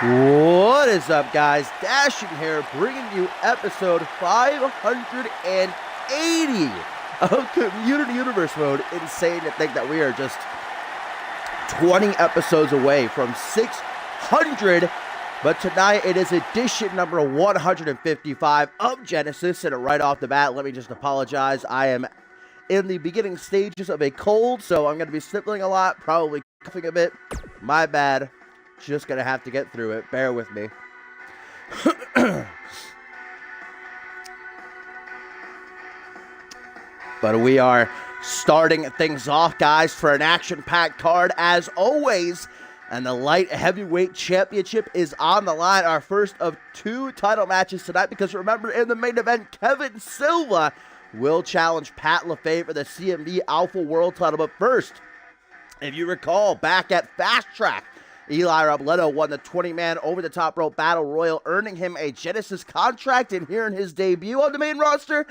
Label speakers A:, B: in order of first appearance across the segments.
A: What is up, guys? Dashing here, bringing you episode 580 of Community Universe Mode. Insane to think that we are just 20 episodes away from 600, but tonight it is edition number 155 of Genesis. And right off the bat, let me just apologize. I am in the beginning stages of a cold, so I'm going to be sniffling a lot, probably coughing a bit. My bad. Just gonna have to get through it. Bear with me. But we are starting things off, guys, for an action-packed card as always. And the Light Heavyweight Championship is on the line. Our first of two title matches tonight, because remember, in the main event, Kevin Silva will challenge Pat LaFave for the CMV Alpha World title. But first, if you recall, back at Fast Track, Eli Robledo won the 20-man over-the-top rope battle royal, earning him a Genesis contract, and here in his debut on the main roster,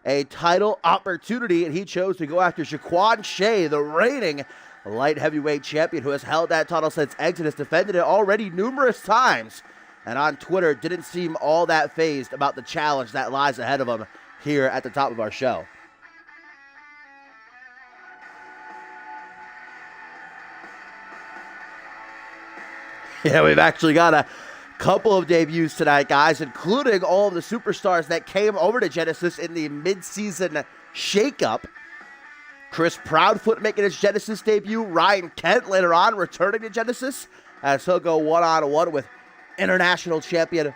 A: a title opportunity, and he chose to go after Jaquan Shea, the reigning light heavyweight champion, who has held that title since Exodus, defended it already numerous times, and on Twitter didn't seem all that fazed about the challenge that lies ahead of him here at the top of our show. Yeah, we've actually got a couple of debuts tonight, guys, including all of the superstars that came over to Genesis in the mid-season shakeup. Chris Proudfoot making his Genesis debut. Ryan Kent later on returning to Genesis, as he'll go one-on-one with international champion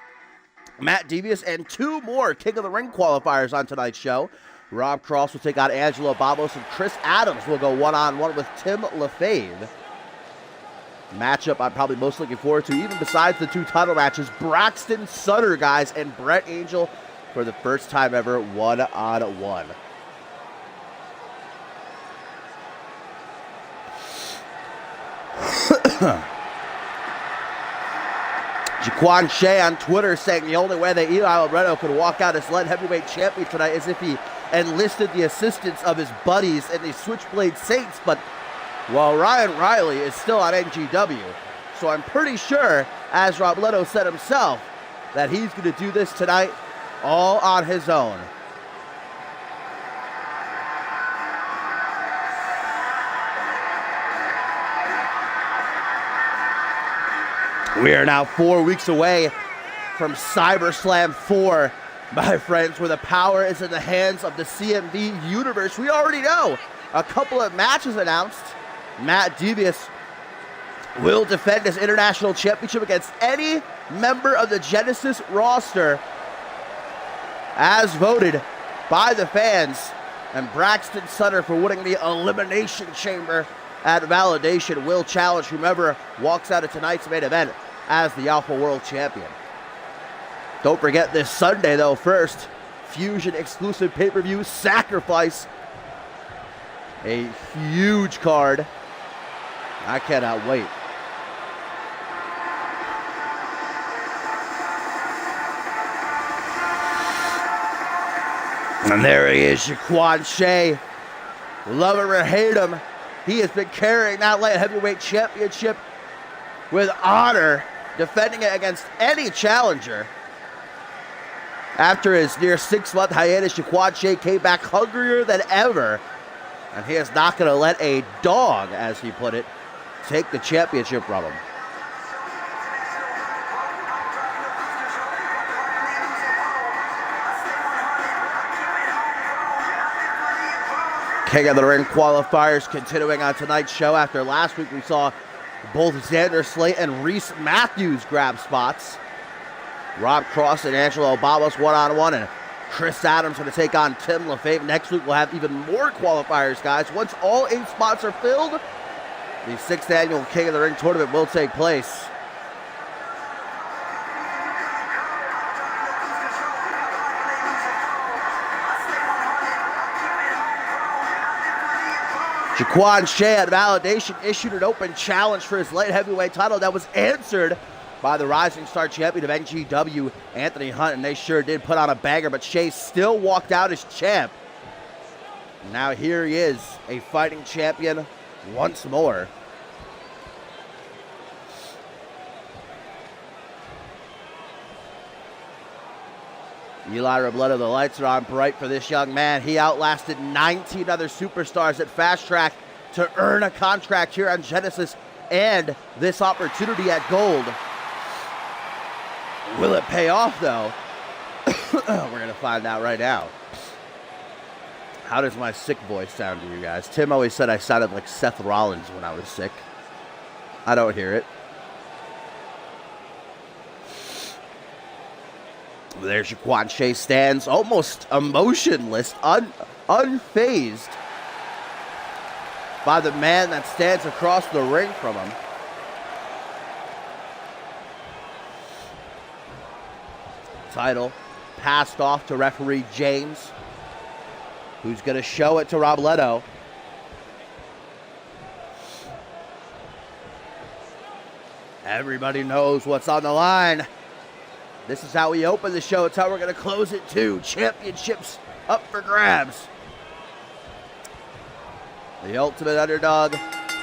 A: Matt Devious, and two more King of the Ring qualifiers on tonight's show. Rob Cross will take on Angelo Babos, and Chris Adams will go one-on-one with Tim LaFave. Matchup I'm probably most looking forward to, even besides the two title matches, Braxton Sutter, guys, and Brett Angel for the first time ever one-on-one. Jaquan Shea on Twitter saying the only way that Eli Robledo could walk out as light heavyweight champion tonight is if he enlisted the assistance of his buddies in the Switchblade Saints, but well, Ryan Riley is still on NGW, so I'm pretty sure, as Robledo said himself, that he's going to do this tonight all on his own. We are now 4 weeks away from CyberSlam 4, my friends, where the power is in the hands of the CMV universe. We already know a couple of matches announced. Matt Devious will defend his international championship against any member of the Genesis roster as voted by the fans. And Braxton Sutter, for winning the Elimination Chamber at Validation, will challenge whomever walks out of tonight's main event as the Alpha World Champion. Don't forget this Sunday, though, first, Fusion exclusive pay-per-view Sacrifice. A huge card. I cannot wait. And there he is, Jaquan Shea. Love him or hate him, he has been carrying that light heavyweight championship with honor, defending it against any challenger. After his near 6-month hiatus, Jaquan Shea came back hungrier than ever, and he is not going to let a dog, as he put it, take the championship from him. King of the Ring qualifiers continuing on tonight's show. After last week, we saw both Xander Slate and Reese Matthews grab spots. Rob Cross and Angelo Babos one-on-one, and Chris Adams going to take on Tim LaFave. Next week, we'll have even more qualifiers, guys. Once all 8 spots are filled, the 6th annual King of the Ring tournament will take place. Jaquan Shea at Validation issued an open challenge for his light heavyweight title that was answered by the Rising Star champion of NGW, Anthony Hunt, and they sure did put on a banger, but Shea still walked out as champ. Now here he is, a fighting champion once more. Eli Robledo, the lights are on bright for this young man. He outlasted 19 other superstars at Fast Track to earn a contract here on Genesis and this opportunity at Gold. Will it pay off, though? We're going to find out right now. How does my sick voice sound to you guys? Tim always said I sounded like Seth Rollins when I was sick. I don't hear it. There Jaquan Shea stands almost emotionless, unfazed by the man that stands across the ring from him. Title passed off to referee James, who's going to show it to Robledo. Everybody knows what's on the line. This is how we open the show. It's how we're going to close it, too. Championships up for grabs. The ultimate underdog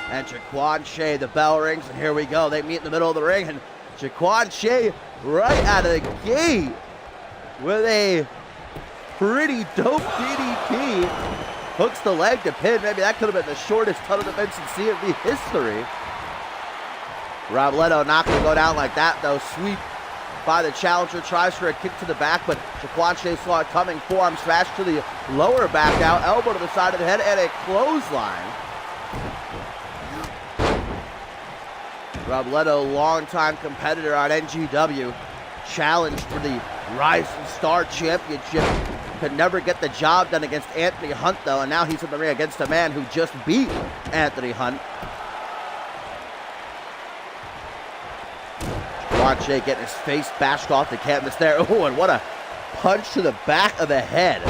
A: and Jaquan Shea. The bell rings, and here we go. They meet in the middle of the ring, and Jaquan Shea right out of the gate with a pretty dope DDT. Hooks the leg to pin. Maybe that could have been the shortest title defense in CMV history. Robledo not going to go down like that, though. Sweep by the challenger, tries for a kick to the back, but Jaquan Shea saw it coming. Forearm smash to the lower back out, elbow to the side of the head, and a clothesline. Robledo, longtime competitor on NGW, challenged for the Rising Star Championship. Could never get the job done against Anthony Hunt, though, and now he's in the ring against a man who just beat Anthony Hunt. Jaquan Shea getting his face bashed off the canvas there. Oh, and what a punch to the back of the head.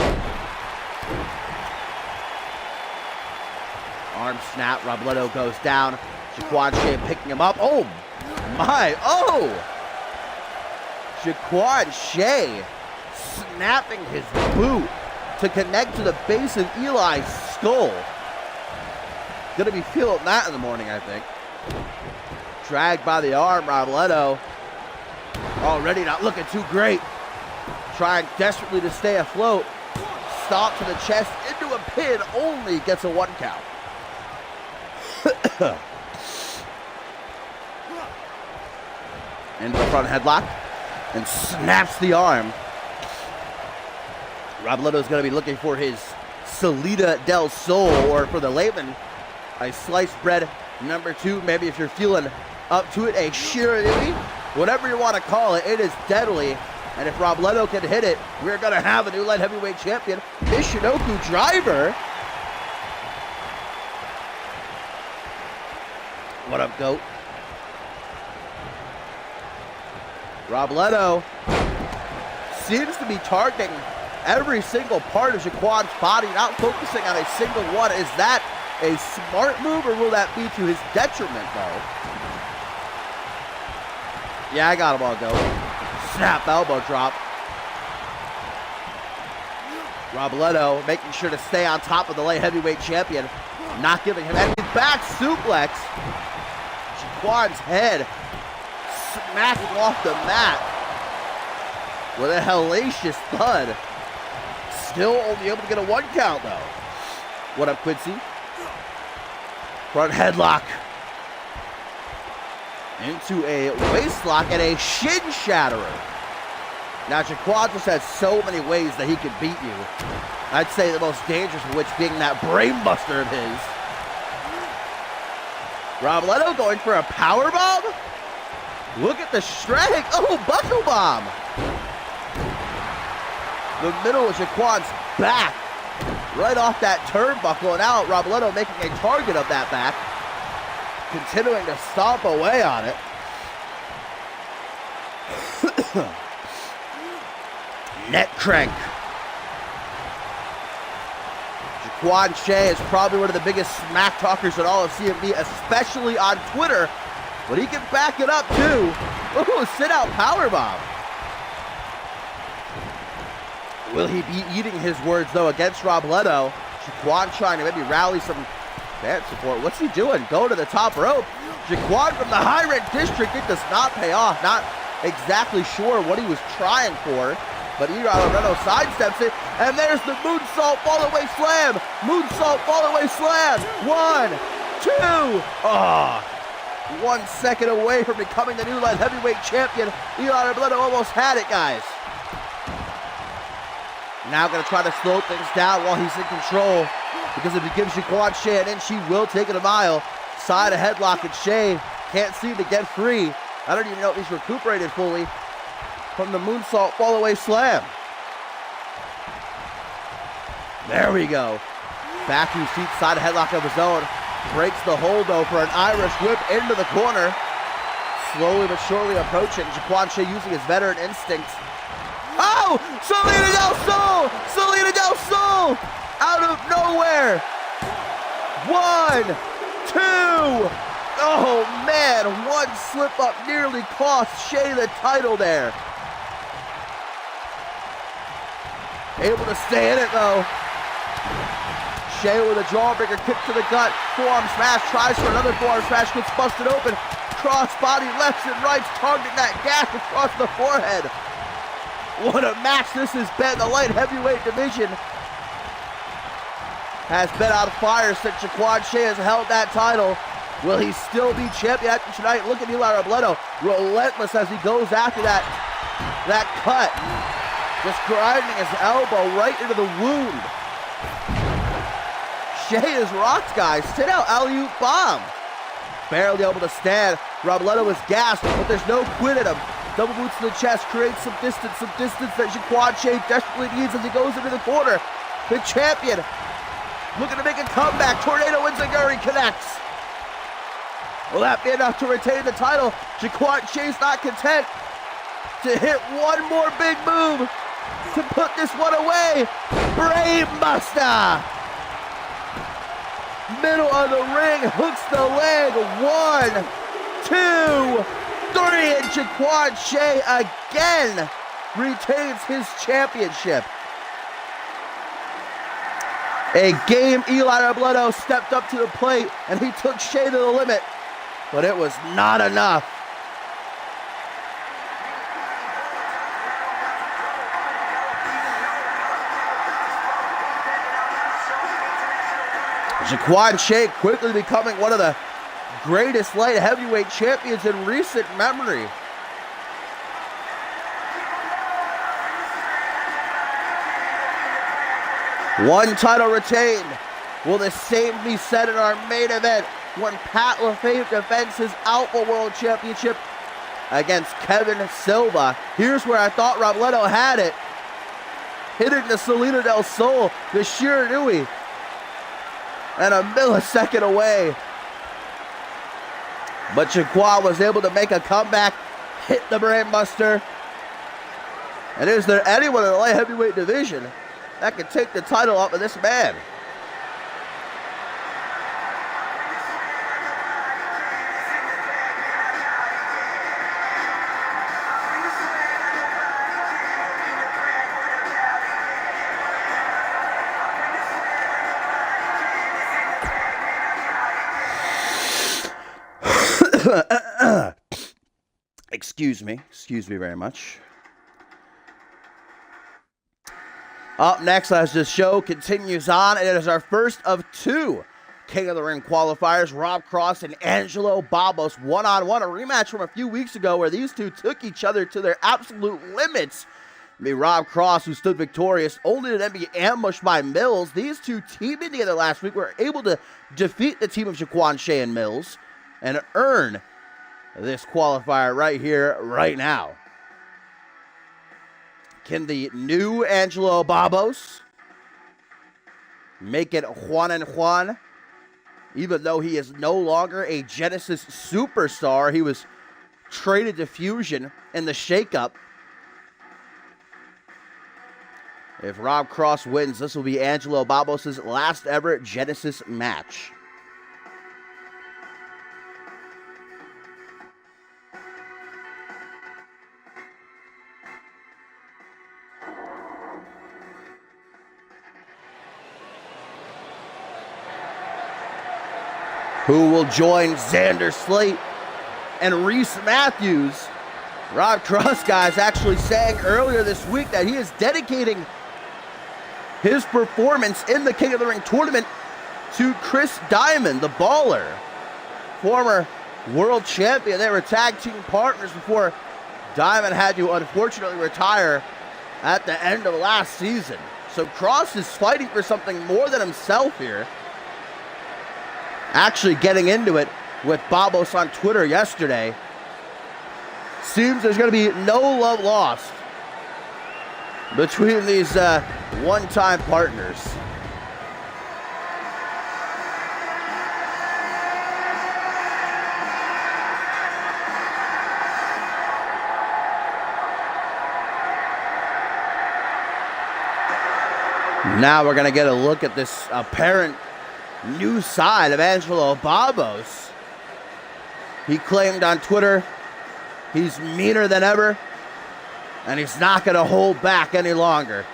A: Arm snap, Robledo goes down. Jaquan Shea picking him up. Oh, my, oh! Jaquan Shea snapping his boot to connect to the base of Eli's skull. Gonna be feeling that in the morning, I think. Dragged by the arm, Robledo. Already not looking too great. Trying desperately to stay afloat. Stomp to the chest, into a pin, only gets a 1 count. Into the front headlock and snaps the arm. Robledo's going to be looking for his Salida del Sol, or for the layman, a sliced bread number 2. Maybe if you're feeling up to it, a shiriri, whatever you want to call it. It is deadly. And if Robledo can hit it, we're going to have a new light heavyweight champion. Michinoku driver. What up, GOAT? Robledo seems to be targeting every single part of Jaquan's body, not focusing on a single one. Is that a smart move, or will that be to his detriment, though? Yeah, I got him on, GOAT. Snap, elbow drop. Robledo making sure to stay on top of the light heavyweight champion, not giving him any back suplex. Jaquan's head smacking off the mat with a hellacious thud. Still only able to get a 1 count, though. What up, Quincy? Front headlock. Into a waist lock and a shin shatterer. Now, Jaquan just has so many ways that he could beat you. I'd say the most dangerous of which being that brainbuster of his. Robledo going for a power bomb? Look at the strength. Oh, buckle bomb. The middle of Jaquan's back. Right off that turnbuckle. And now Robledo making a target of that back. Continuing to stomp away on it. Neck crank. Jaquan Shea is probably one of the biggest smack talkers in all of CMV, especially on Twitter. But he can back it up too. Ooh, sit out powerbomb. Will he be eating his words though against Robledo? Jaquan trying to maybe rally some fan support. What's he doing? Go to the top rope. Jaquan from the high red district. It does not pay off. Not exactly sure what he was trying for. But Alberto sidesteps it, and there's the moonsault fallaway slam. Moonsault fallaway slam. 1, 2. Oh, 1 second away from becoming the new light heavyweight champion. Eli Robledo almost had it, guys. Now going to try to slow things down while he's in control, because if he gives Jaquan Shea an inch, he will take it a mile. Side of headlock, and Shea can't seem to get free. I don't even know if he's recuperated fully from the moonsault fallaway slam. There we go. Back to his feet, side of headlock of his own. Breaks the hold though for an Irish whip into the corner. Slowly but surely approaching. Jaquan Shea using his veteran instincts. Oh! Salida del Sol! Salida del Sol! Out of nowhere! 1, 2! Oh man, 1 slip up nearly cost Shea the title there. Able to stay in it though. Shea with a jawbreaker kick to the gut. Forearm smash, tries for another forearm smash, gets busted open. Cross body lefts and rights, targeting that gash across the forehead. What a match this has been. The light heavyweight division has been on fire since Jaquan Shea has held that title. Will he still be champion after tonight? Look at Eli Robledo, relentless as he goes after that cut. Just grinding his elbow right into the wound. Shea is rocked, guys. Sit out, alley-oop bomb. Barely able to stand. Robledo is gassed, but there's no quit in him. Double boots to the chest, creates some distance that Jaquan Shea desperately needs as he goes into the corner. The champion looking to make a comeback. Tornado Enziguri connects. Will that be enough to retain the title? Jaquan Shea's not content to hit one more big move to put this one away. Brainbuster. Middle of the ring, hooks the leg. 1, 2, 3, and Jaquan Shea again retains his championship. A game Eli Robledo stepped up to the plate and he took Shea to the limit, but it was not enough. Jaquan Shea quickly becoming one of the greatest light heavyweight champions in recent memory. One title retained. Will the same be said in our main event when Pat LaFave defends his Alpha World Championship against Kevin Silva? Here's where I thought Robledo had it. Hitting the Salida del Sol, the Shiranui, and a millisecond away. But Jaquan was able to make a comeback, hit the Brainbuster. And is there anyone in the light heavyweight division that can take the title off of this man? Excuse me very much. Up next, as the show continues on, it is our first of 2 King of the Ring qualifiers. Rob Cross and Angelo Babos one-on-one, a rematch from a few weeks ago where these two took each other to their absolute limits. Rob Cross, who stood victorious, only to then be ambushed by Mills. These two teaming together last week were able to defeat the team of Jaquan Shea and Mills and earn this qualifier right here, right now. Can the new Angelo Babos make it Juan and Juan? Even though he is no longer a Genesis superstar, he was traded to Fusion in the shakeup. If Rob Cross wins, this will be Angelo Babos' last ever Genesis match. Who will join Xander Slate and Reese Matthews Rob Cross, guys, actually saying earlier this week that he is dedicating his performance in the King of the Ring tournament to Chris Diamond, the Baller, former world champion. They were tag team partners before Diamond had to unfortunately retire at the end of last season. So Cross is fighting for something more than himself here. Actually getting into it with Babos on Twitter yesterday. Seems there's going to be no love lost between these one-time partners. Now we're going to get a look at this apparent new side of Angelo Babos. He claimed on Twitter he's meaner than ever, and he's not going to hold back any longer.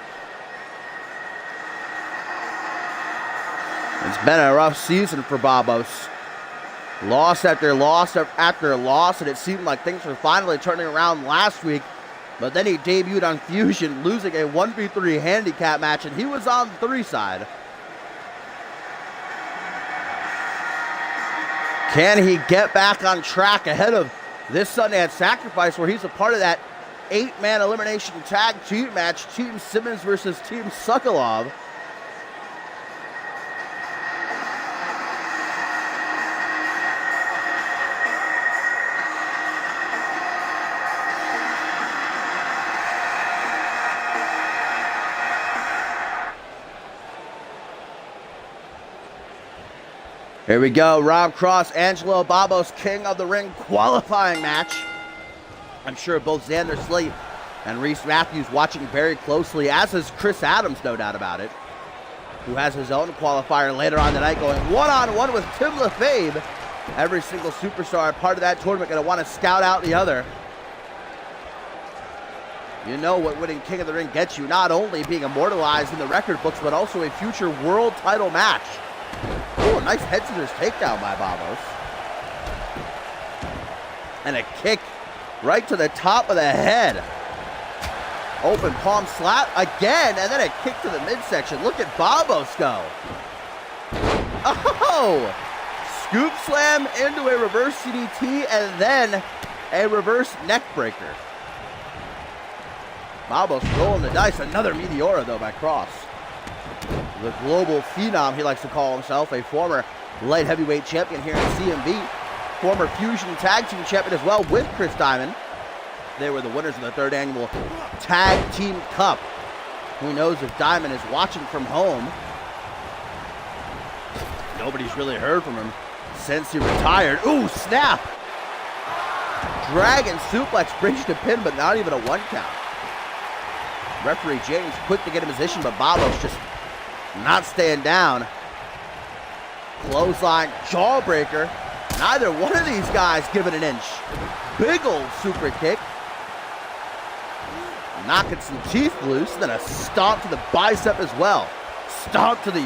A: It's been a rough season for Babos. Loss after loss after loss, and it seemed like things were finally turning around last week. But then he debuted on Fusion, losing a 1v3 handicap match, and he was on the 3 side. Can he get back on track ahead of this Sunday at Sacrifice, where he's a part of that 8-man elimination tag team match, Team Simmons versus Team Sokolov? Here we go, Rob Cross, Angelo Babos, King of the Ring qualifying match. I'm sure both Xander Slate and Reese Matthews watching very closely, as is Chris Adams, no doubt about it, who has his own qualifier later on tonight, going one-on-one with Tim LaFave. Every single superstar part of that tournament going to want to scout out the other. You know what winning King of the Ring gets you, not only being immortalized in the record books, but also a future world title match. Ooh, nice head scissors takedown by Babos. And a kick right to the top of the head. Open palm slap again, and then a kick to the midsection. Look at Babos go. Oh! Scoop slam into a reverse CDT, and then a reverse neck breaker. Babos rolling the dice. Another Meteora, though, by Cross. The global phenom, he likes to call himself, a former light heavyweight champion here in CMV, former Fusion Tag Team champion as well with Chris Diamond. They were the winners of the 3rd annual Tag Team Cup. Who knows if Diamond is watching from home? Nobody's really heard from him since he retired. Ooh, snap! Dragon suplex brings to pin, but not even a 1 count. Referee James quick to get in position, but Babos just not staying down. Clothesline, jawbreaker. Neither one of these guys giving an inch. Big old super kick. Knocking some teeth loose. Then a stomp to the bicep as well. Stomp to the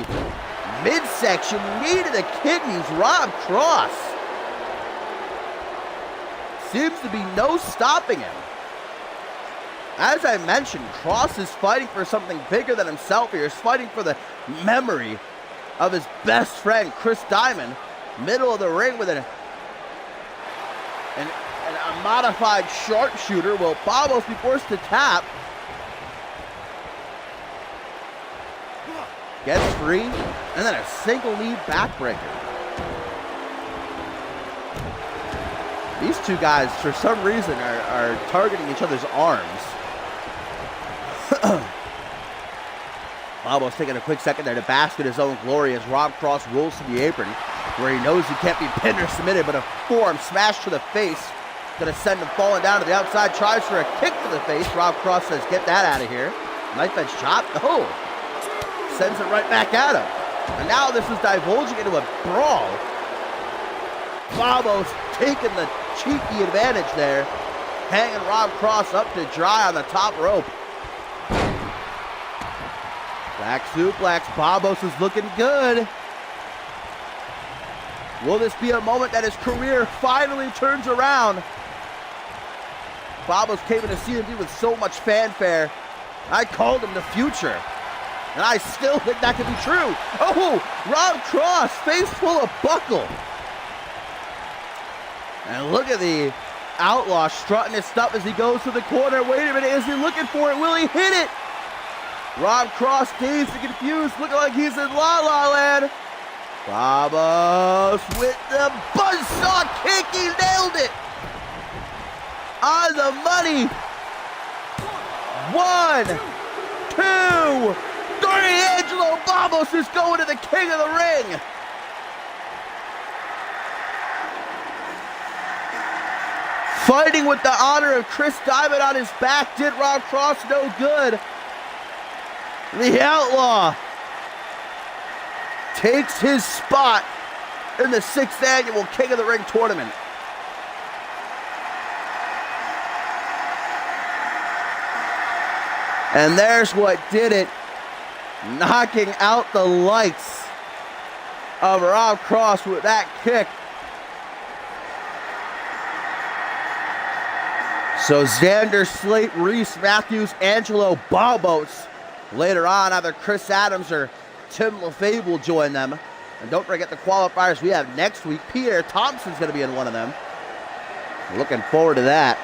A: midsection. Knee to the kidneys. Rob Cross. Seems to be no stopping him. As I mentioned, Cross is fighting for something bigger than himself here. He's fighting for the memory of his best friend, Chris Diamond. Middle of the ring with a modified sharpshooter. Will Babos be forced to tap? Gets free, and then a single knee backbreaker. These two guys, for some reason, are targeting each other's arms. Babos taking a quick second there to bask in his own glory as Rob Cross rolls to the apron, where he knows he can't be pinned or submitted, but a forearm smash to the face. Gonna send him falling down to the outside, tries for a kick to the face. Rob Cross says, get that out of here. Knife edge chop, oh! Sends it right back at him. And now this is divulging into a brawl. Babos taking the cheeky advantage there, hanging Rob Cross up to dry on the top rope. Back suplex, Babos is looking good. Will this be a moment that his career finally turns around? Babos came into CMV with so much fanfare. I called him the future. And I still think that could be true. Oh, Rob Cross, face full of buckle. And look at the Outlaw strutting his stuff as he goes to the corner. Wait a minute, is he looking for it? Will he hit it? Rob Cross, dazed and confused, looking like he's in La La Land. Babos with the buzzsaw kick, he nailed it. On the money. 1, 2, 3. Angelo Babos is going to the King of the Ring. Fighting with the honor of Chris Diamond on his back did Rob Cross no good. The Outlaw takes his spot in the 6th annual King of the Ring tournament. And there's what did it, knocking out the lights of Rob Cross with that kick. So Xander, Slate, Reese, Matthews, Angelo Babos. Later on, either Chris Adams or Tim LaFave will join them. And don't forget the qualifiers we have next week. Pierre Thompson's going to be in one of them. Looking forward to that.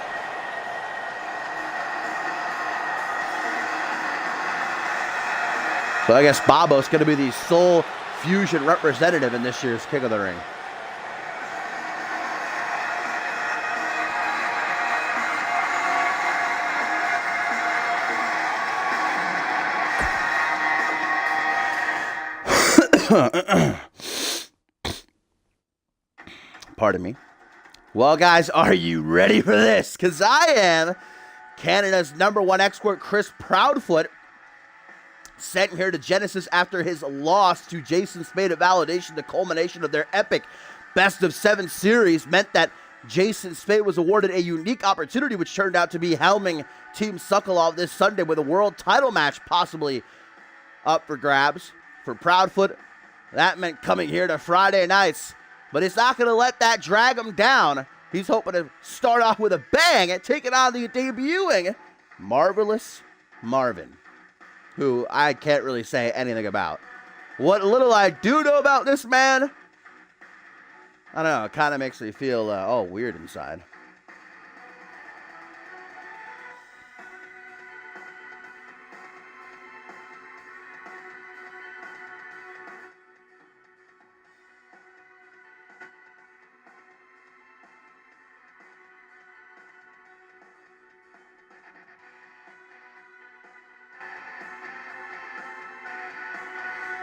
A: So I guess Babos going to be the sole Fusion representative in this year's King of the Ring. Pardon me. Well, guys, are you ready for this? Because I am. Canada's #1 export, Chris Proudfoot, sent here to Genesis after his loss to Jason Spade at Validation. The culmination of their epic best-of-7 series meant that Jason Spade was awarded a unique opportunity, which turned out to be helming Team Sokolov this Sunday with a world title match possibly up for grabs. For Proudfoot, that meant coming here to Friday nights, but it's not going to let that drag him down. He's hoping to start off with a bang and taking on the debuting Marvelous Marvin, who I can't really say anything about. What little I do know about this man, I don't know, it kind of makes me feel all weird inside.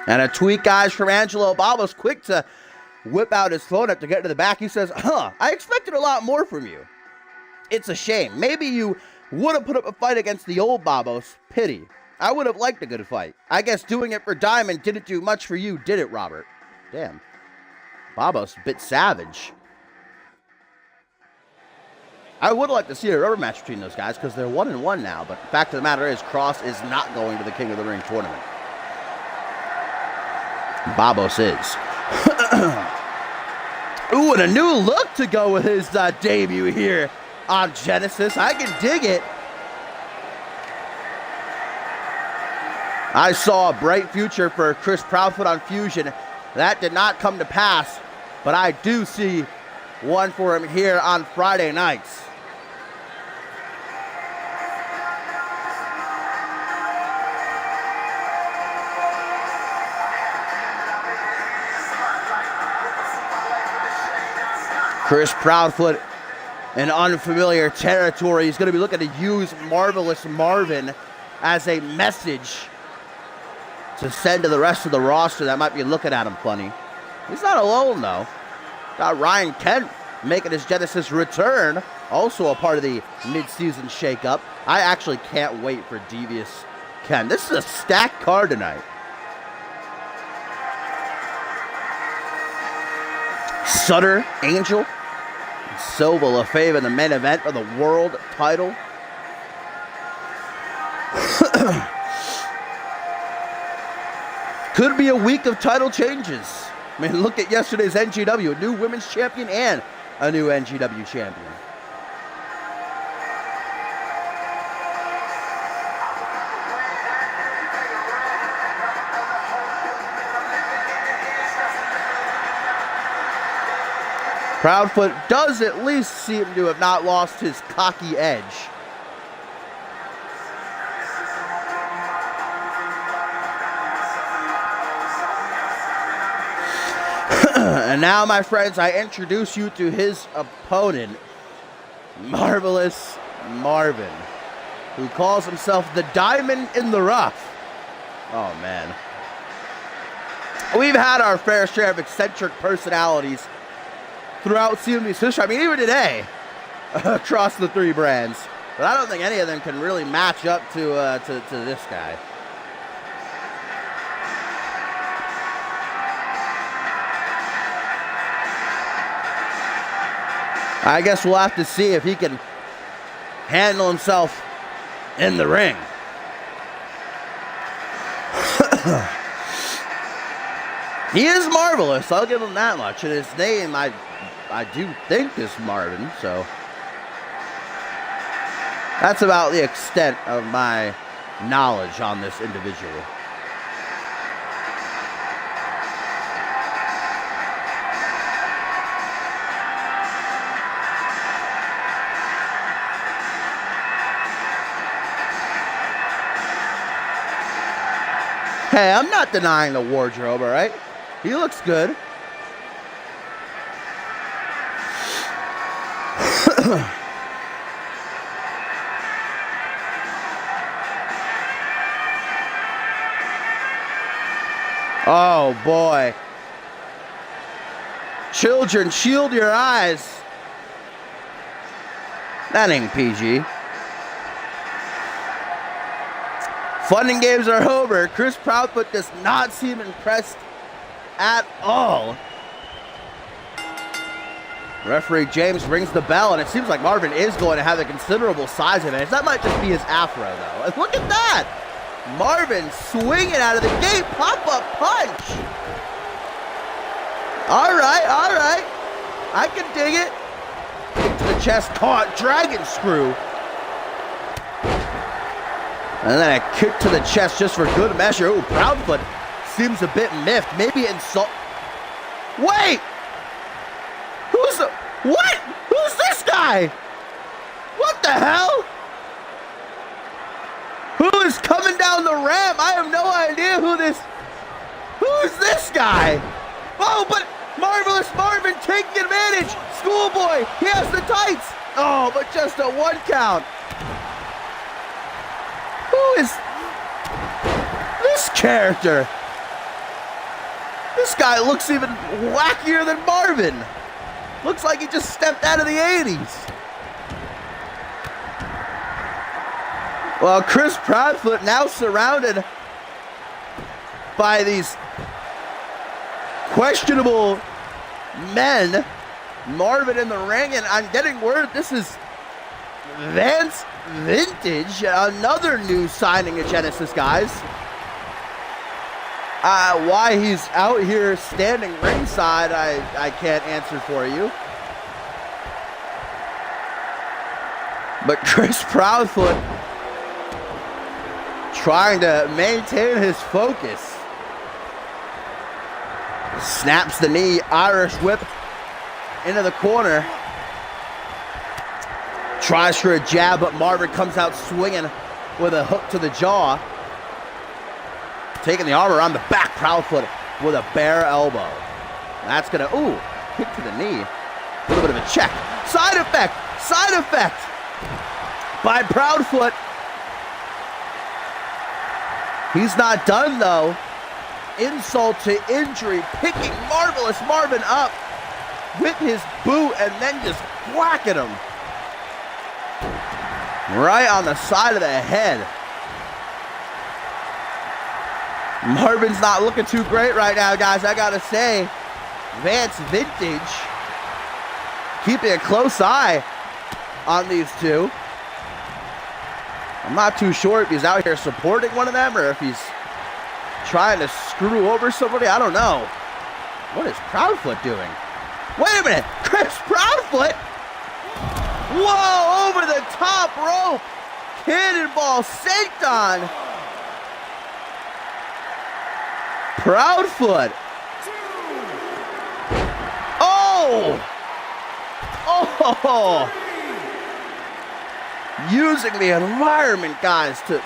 A: And a tweet, guys, from Angelo Babos, quick to whip out his phone up to get to the back. He says, I expected a lot more from you. It's a shame. Maybe you would have put up a fight against the old Babos. Pity. I would have liked a good fight. I guess doing it for Diamond didn't do much for you, did it, Robert? Damn. Babos, a bit savage. I would like to see a rubber match between those guys because they're 1-1 now. But the fact of the matter is, Cross is not going to the King of the Ring tournament. Babos is. Ooh, and a new look to go with his debut here on Genesis. I can dig it. I saw a bright future for Chris Proudfoot on Fusion. That did not come to pass, but I do see one for him here on Friday nights. Chris Proudfoot in unfamiliar territory. He's going to be looking to use Marvelous Marvin as a message to send to the rest of the roster that might be looking at him funny. He's not alone, though. Got Ryan Kent making his Genesis return, also a part of the mid-season shakeup. I actually can't wait for Devious Ken. This is a stacked card tonight. Sutter, Angel, Silva LaFave in the main event for the world title. Could be a week of title changes. I mean, look at yesterday's NGW, a new women's champion and a new NGW champion. Proudfoot does at least seem to have not lost his cocky edge. And now, my friends, I introduce you to his opponent, Marvelous Marvin, who calls himself the Diamond in the Rough. Oh, man. We've had our fair share of eccentric personalities throughout CMV's history. I mean, even today, across the three brands. But I don't think any of them can really match up to this guy. I guess we'll have to see if he can handle himself in the ring. He is marvelous, I'll give him that much. And his name, I do think, is Marvin, so that's about the extent of my knowledge on this individual. Hey, I'm not denying the wardrobe, all right? He looks good. Oh, boy. Children, shield your eyes. That ain't PG. Fun and games are over. Chris Proudfoot does not seem impressed at all. Referee James rings the bell, and it seems like Marvin is going to have a considerable size advantage. That might just be his afro, though. Look at that! Marvin swinging out of the gate. Pop-up punch. All right. I can dig it. Kick to the chest, caught. Dragon screw. And then a kick to the chest just for good measure. Ooh, Proudfoot seems a bit miffed. Maybe insult. Wait! What? Who's this guy? What the hell? Who is coming down the ramp? I have no idea who's this guy? Oh, but Marvelous Marvin taking advantage. Schoolboy, he has the tights. Oh, but just a 1 count. Who is this character? This guy looks even wackier than Marvin. Looks like he just stepped out of the 80s. Well, Chris Proudfoot now surrounded by these questionable men. Marvin in the ring, and I'm getting word this is Vance Vintage, another new signing at Genesis, guys. Why he's out here standing ringside, I can't answer for you. But Chris Proudfoot trying to maintain his focus. Snaps the knee, Irish whip into the corner. Tries for a jab, but Marvin comes out swinging with a hook to the jaw. Taking the arm around the back, Proudfoot with a bare elbow. That's gonna, kick to the knee. A little bit of a check. Side effect by Proudfoot. He's not done though. Insult to injury, picking Marvelous Marvin up with his boot and then just whacking him right on the side of the head. Marvin's not looking too great right now, guys, I gotta say. Vance Vintage keeping a close eye on these two. I'm not too sure if he's out here supporting one of them or if he's trying to screw over somebody. I don't know. What is Proudfoot doing? Wait a minute. Chris Proudfoot? Whoa, over the top rope. Cannonball senton. Proudfoot. Oh! Oh! Using the environment, guys, to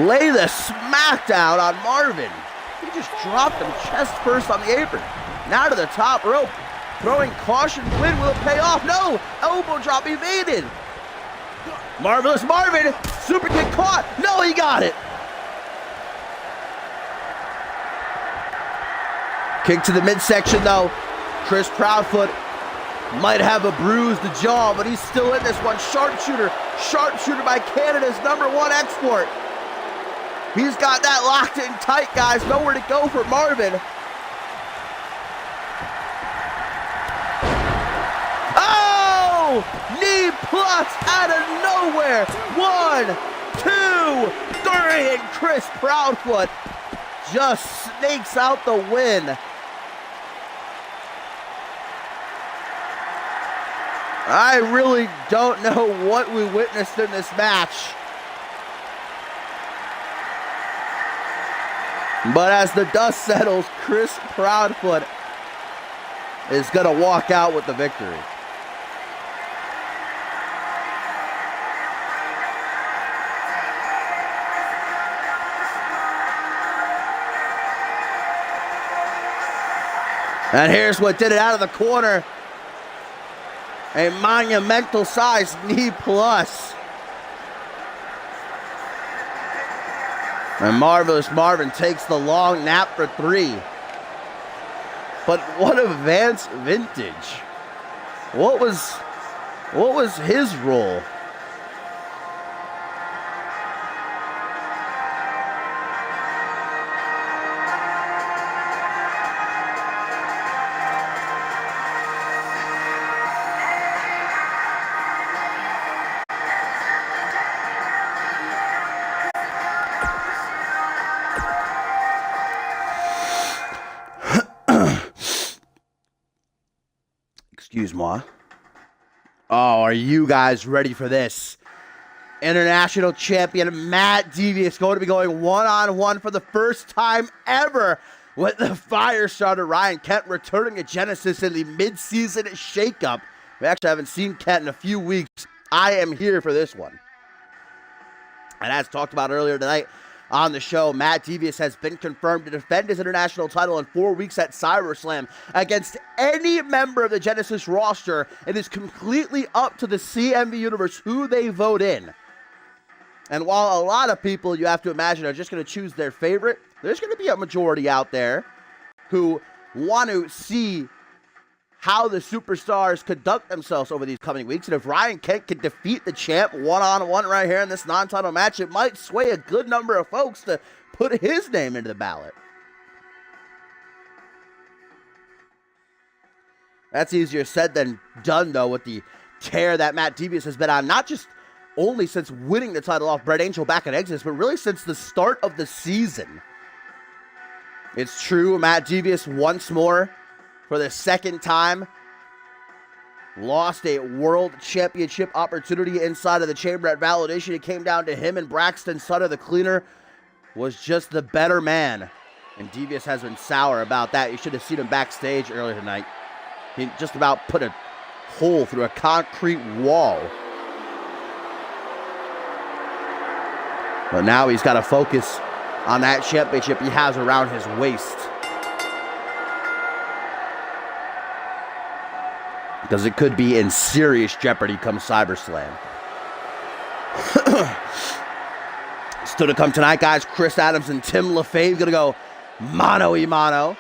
A: lay the smackdown on Marvin. He just dropped him chest first on the apron. Now to the top rope. Throwing caution, win will pay off. No! Elbow drop evaded. Marvelous Marvin. Super kick caught. No, he got it. Kick to the midsection, though. Chris Proudfoot might have a bruised jaw, but he's still in this one. Sharpshooter. Sharpshooter by Canada's #1 export. He's got that locked in tight, guys. Nowhere to go for Marvin. Oh! Knee plus out of nowhere. 1, 2, 3, and Chris Proudfoot just snakes out the win. I really don't know what we witnessed in this match. But as the dust settles, Chris Proudfoot is going to walk out with the victory. And here's what did it out of the corner. A monumental size knee plus. And Marvelous Marvin takes the long nap for 3. But what a Vance vintage. What was his role? Excuse moi. Oh, are you guys ready for this? International champion Matt Devious going to be going one-on-one for the first time ever with the fire starter Ryan Kent returning to Genesis in the mid-season shakeup. We actually haven't seen Kent in a few weeks. I am here for this one. And as talked about earlier tonight on the show, Matt Devious has been confirmed to defend his international title in 4 weeks at CyberSlam against any member of the Genesis roster. It is completely up to the CMV universe who they vote in. And while a lot of people, you have to imagine, are just going to choose their favorite, there's going to be a majority out there who want to see how the superstars conduct themselves over these coming weeks. And if Ryan Kent can defeat the champ one-on-one right here in this non-title match, it might sway a good number of folks to put his name into the ballot. That's easier said than done, though, with the tear that Matt Devious has been on, not just only since winning the title off Brett Angel back in Exodus, but really since the start of the season. It's true, Matt Devious once more, for the second time, lost a world championship opportunity inside of the chamber at Validation. It came down to him and Braxton Sutter. The cleaner was just the better man. And Devious has been sour about that. You should have seen him backstage earlier tonight. He just about put a hole through a concrete wall. But now he's got to focus on that championship he has around his waist. Because it could be in serious jeopardy come CyberSlam. Still to come tonight, guys, Chris Adams and Tim LaFave going to go mano-a-mano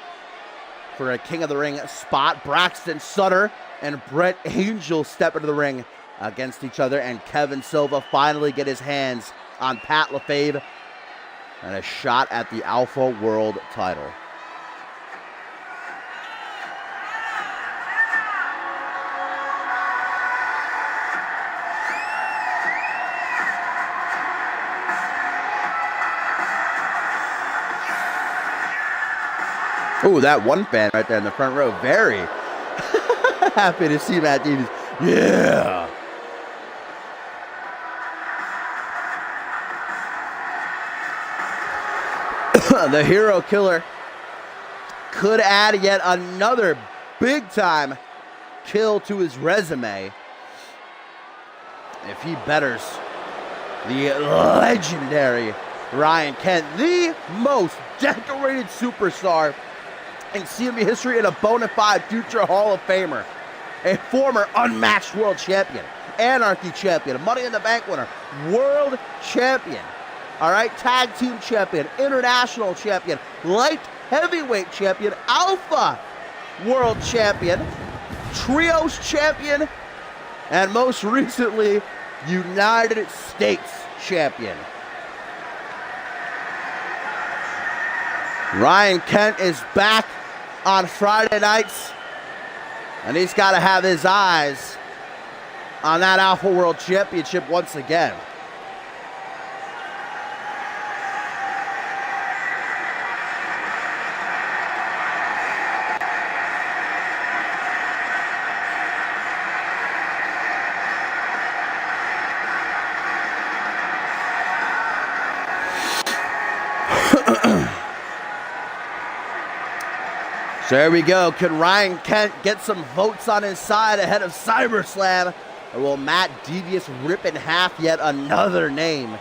A: for a King of the Ring spot. Braxton Sutter and Brett Angel step into the ring against each other. And Kevin Silva finally get his hands on Pat LaFave and a shot at the Alpha World title. Ooh, that one fan right there in the front row, very happy to see Matt Devious. Yeah. The Hero Killer could add yet another big-time kill to his resume if he betters the legendary Ryan Kent, the most decorated superstar in CMV history and a bona fide future Hall of Famer. A former unmatched world champion, Anarchy champion, Money in the Bank winner, world champion, all right, tag team champion, international champion, light heavyweight champion, alpha world champion, trios champion, and most recently, United States champion. Ryan Kent is back on Friday nights, and he's got to have his eyes on that Alpha World Championship once again. So there we go. Can Ryan Kent get some votes on his side ahead of SummerSlam? Or will Matt Devious rip in half yet another name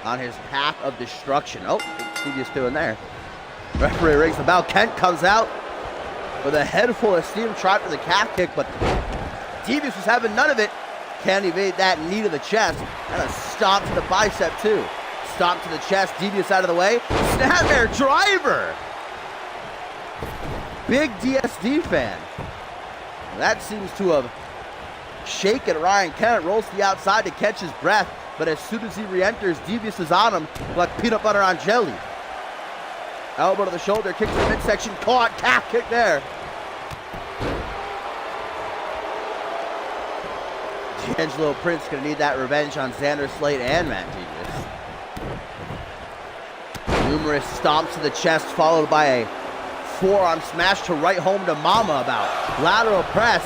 A: on his path of destruction? Oh, what's Devious doing there? Referee rings the bell. Kent comes out with a head full of steam, tried for the calf kick, but Devious was having none of it. Can't evade that knee to the chest. And a stomp to the bicep, too. Stomp to the chest. Devious out of the way. Snapmare driver. Big DSD fan. That seems to have shaken Ryan Kent. Rolls to the outside to catch his breath, but as soon as he re-enters, Devious is on him like peanut butter on jelly. Elbow to the shoulder, kick to the midsection, caught, calf kick there. D'Angelo Prince gonna need that revenge on Xander Slate and Matt Devious. Numerous stomps to the chest, followed by a forearm smash to right home to Mama about. Lateral press.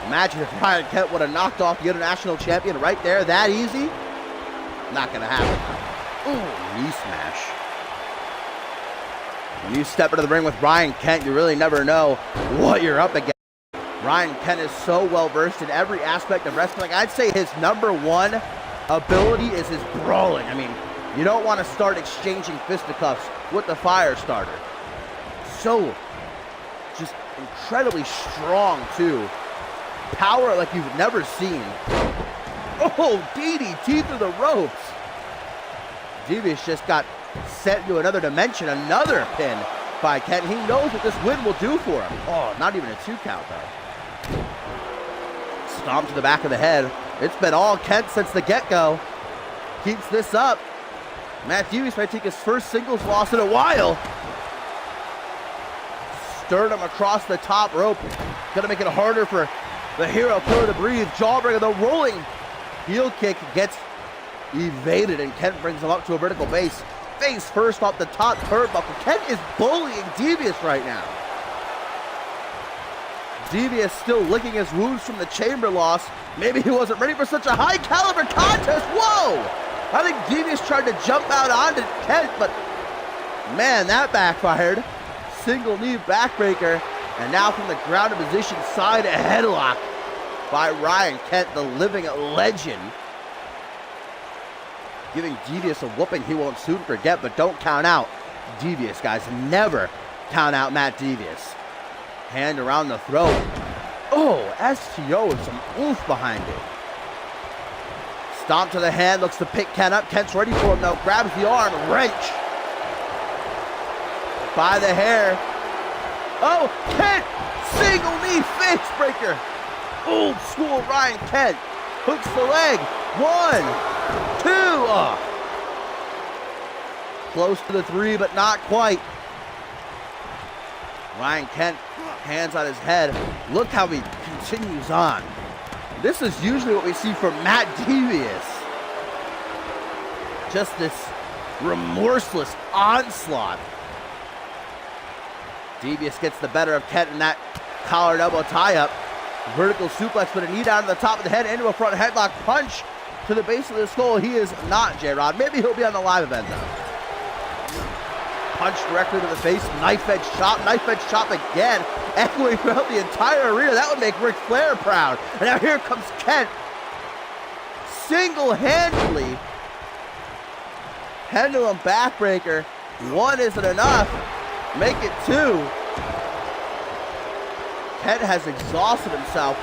A: Imagine if Ryan Kent would have knocked off the international champion right there that easy. Not going to happen. Ooh, knee smash. When you step into the ring with Ryan Kent, you really never know what you're up against. Ryan Kent is so well versed in every aspect of wrestling. I'd say his number one ability is his brawling. I mean, you don't want to start exchanging fisticuffs with the fire starter. So just incredibly strong too. Power like you've never seen. Oh, DDT through the ropes. Devious just got sent into another dimension. Another pin by Kent. He knows what this win will do for him. Oh, not even a 2 count though. Stomp to the back of the head. It's been all Kent since the get-go. Keeps this up. Matt Devious might take his first singles loss in a while. Stirred him across the top rope. Gonna make it harder for the Hero Killer to breathe. Jawbreaker, the rolling heel kick gets evaded, and Kent brings him up to a vertical base. Face first off the top turnbuckle. Kent is bullying Devious right now. Devious still licking his wounds from the chamber loss. Maybe he wasn't ready for such a high caliber contest. Whoa! I think Devious tried to jump out onto Kent, but man, that backfired. Single knee backbreaker, and now from the ground in position, side headlock by Ryan Kent, the living legend. Giving Devious a whooping he won't soon forget, but don't count out Devious, guys. Never count out Matt Devious. Hand around the throat. Oh, STO with some oomph behind it. Stomp to the hand, looks to pick Kent up. Kent's ready for him though, grabs the arm, wrench. By the hair. Oh, Kent! Single knee face breaker. Old school Ryan Kent. Hooks the leg. 1, 2. Oh. Close to the 3, but not quite. Ryan Kent, hands on his head. Look how he continues on. This is usually what we see from Matt Devious. Just this remorseless onslaught. Devious gets the better of Kent in that collar and elbow tie-up. Vertical suplex, but a knee down to the top of the head into a front headlock punch to the base of the skull. He is not J-Rod. Maybe he'll be on the live event, though. punch directly to the face, knife edge chop again, echoing throughout the entire arena. That would make Ric Flair proud. And now here comes Kent, single-handedly. Pendulum backbreaker. One isn't enough. Make it two. Kent has exhausted himself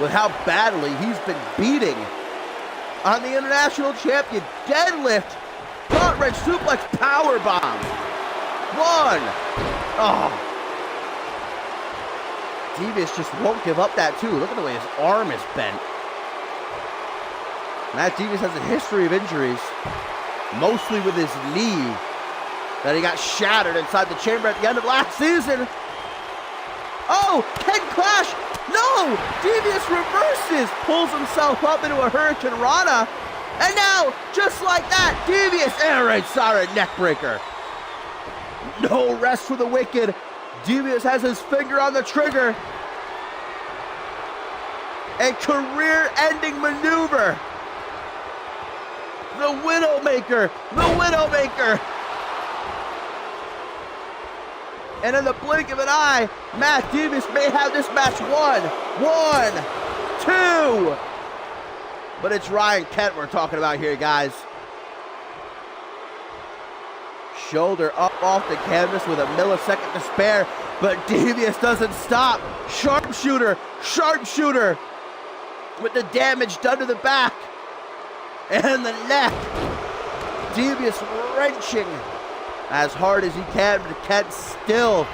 A: with how badly he's been beating on the International Champion. Deadlift, front wrench suplex, power bomb. One. Oh. Devious just won't give up that two. Look at the way his arm is bent. Matt Devious has a history of injuries, mostly with his knee that he got shattered inside the chamber at the end of last season. Oh, Kent Clash. No, Devious reverses, pulls himself up into a Hurricane Rana, and now, just like that, Devious air raid siren neckbreaker. No rest for the wicked. Devious has his finger on the trigger. A career-ending maneuver. The Widowmaker, the Widowmaker. And in the blink of an eye, Matt Devious may have this match won. 1, 2. But it's Ryan Kent we're talking about here, guys. Shoulder up off the canvas with a millisecond to spare, but Devious doesn't stop. Sharpshooter, sharpshooter, with the damage done to the back and the neck. Devious wrenching as hard as he can, but Kent still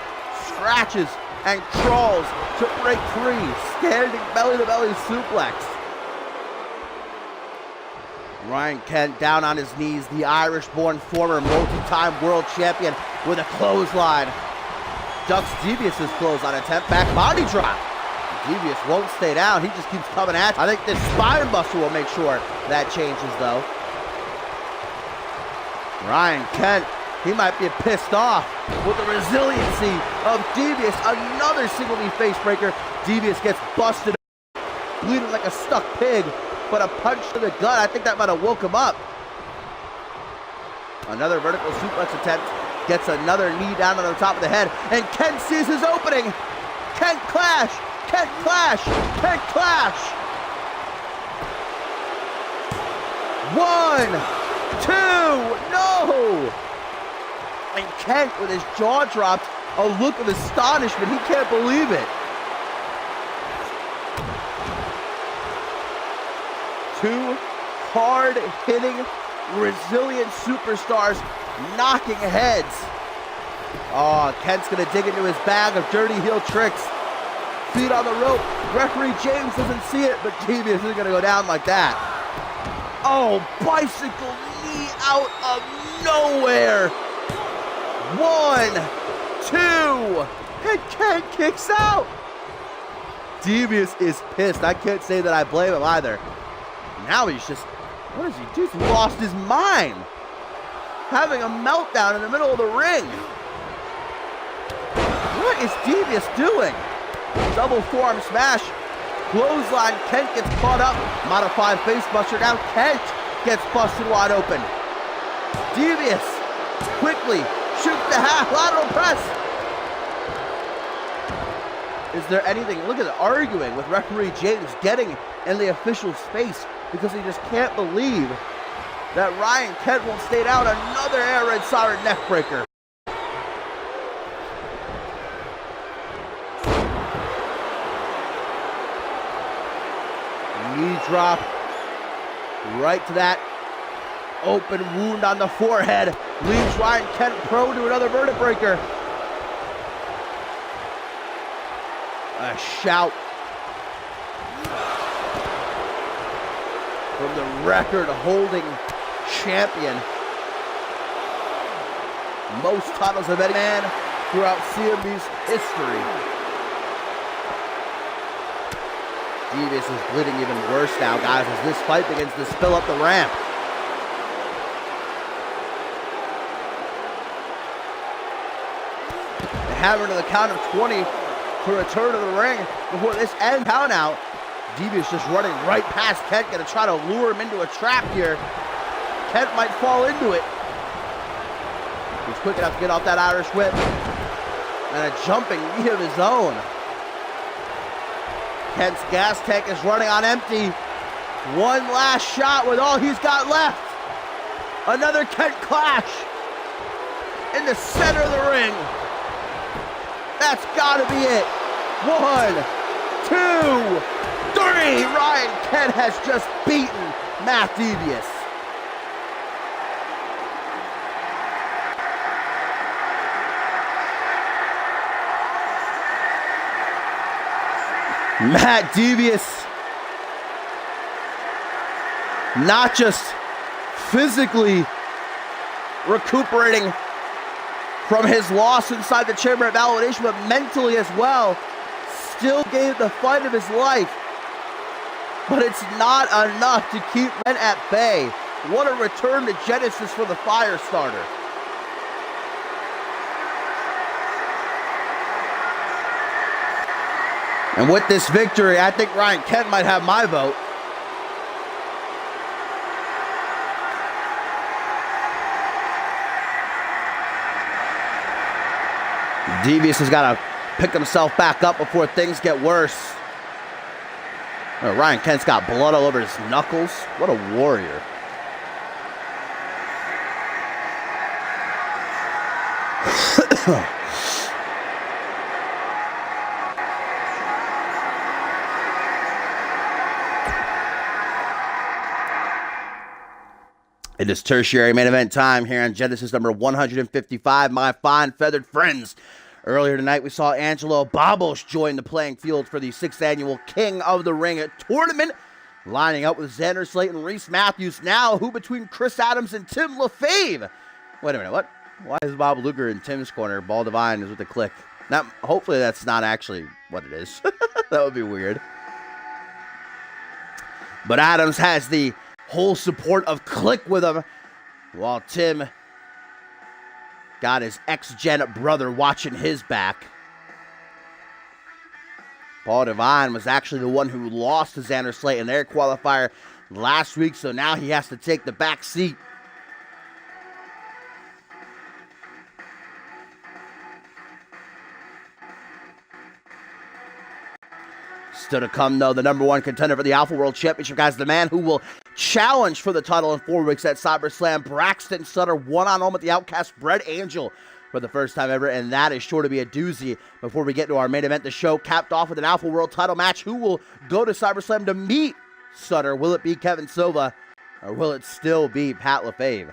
A: scratches and crawls to break free. Standing belly-to-belly suplex. Ryan Kent down on his knees, the Irish-born former multi-time world champion with a clothesline. Ducks Devious's clothesline attempt, back body drop. Devious won't stay down, he just keeps coming at you. I think this spine buster will make sure that changes though. Ryan Kent, he might be pissed off with the resiliency of Devious. Another single knee face breaker. Devious gets busted, bleeding like a stuck pig, but a punch to the gut, I think that might have woke him up. Another vertical suplex attempt, gets another knee down on the top of the head, and Kent sees his opening. Kent Clash, Kent Clash, Kent Clash. 1, 2, no! And Kent, with his jaw dropped, a look of astonishment. He can't believe it. Two hard-hitting, resilient superstars knocking heads. Oh, Kent's gonna dig into his bag of dirty heel tricks. Feet on the rope. Referee James doesn't see it, but Devious isn't gonna go down like that. Oh, bicycle knee out of nowhere. 1, 2, and Kent kicks out. Devious is pissed. I can't say that I blame him either. Now he's just, what is he do? He's lost his mind. Having a meltdown in the middle of the ring. What is Devious doing? Double forearm smash. Clothesline, Kent gets caught up. Modified facebuster. Now Kent gets busted wide open. Devious quickly shoots the half lateral press. Is there anything? Look at it, arguing with referee James, getting in the official's face because he just can't believe that Ryan Kent won't stay down. Another air raid siren neckbreaker. Knee drop right to that open wound on the forehead. Leaves Ryan Kent prone to another verdict breaker. A shout from the record-holding champion. Most titles of any man throughout CMV's history. Devious is bleeding even worse now, guys, as this fight begins to spill up the ramp. They have her to the count of 20 to return to the ring before this ends. Count out. Devious just running right past Kent, gonna try to lure him into a trap here. Kent might fall into it. He's quick enough to get off that Irish whip. And a jumping knee of his own. Kent's gas tank is running on empty. One last shot with all he's got left. Another Kent clash in the center of the ring. That's gotta be it. 1, 2, 3. Ryan Kent has just beaten Matt Devious. Matt Devious not just physically recuperating from his loss inside the Chamber of Validation, but mentally as well. Still gave the fight of his life. But it's not enough to keep men at bay. What a return to Genesis for the Firestarter. And with this victory, I think Ryan Kent might have my vote. Devious has got to pick himself back up before things get worse. Oh, Ryan Kent's got blood all over his knuckles. What a warrior. It is tertiary main event time here on Genesis number 155, my fine feathered friends. Earlier tonight, we saw Angelo Babos join the playing field for the 6th annual King of the Ring tournament, lining up with Xander Slate and Reese Matthews. Now, who between Chris Adams and Tim LaFave? Wait a minute, what? Why is Bob Luger in Tim's corner? Ball Divine is with the Click. Now, hopefully that's not actually what it is. That would be weird. But Adams has the whole support of Click with him, while Tim got his ex-Gen brother watching his back. Paul Devine was actually the one who lost to Xander Slate in their qualifier last week, so now he has to take the back seat. Still to come, though, the number one contender for the Alpha World Championship, guys, the man who will challenge for the title in 4 weeks at CyberSlam, Braxton Sutter, one-on-one with the Outcast Brett Angel for the first time ever, and that is sure to be a doozy. Before we get to our main event, the show capped off with an Alpha World title match. Who will go to CyberSlam to meet Sutter? Will it be Kevin Silva, or will it still be Pat LaFave?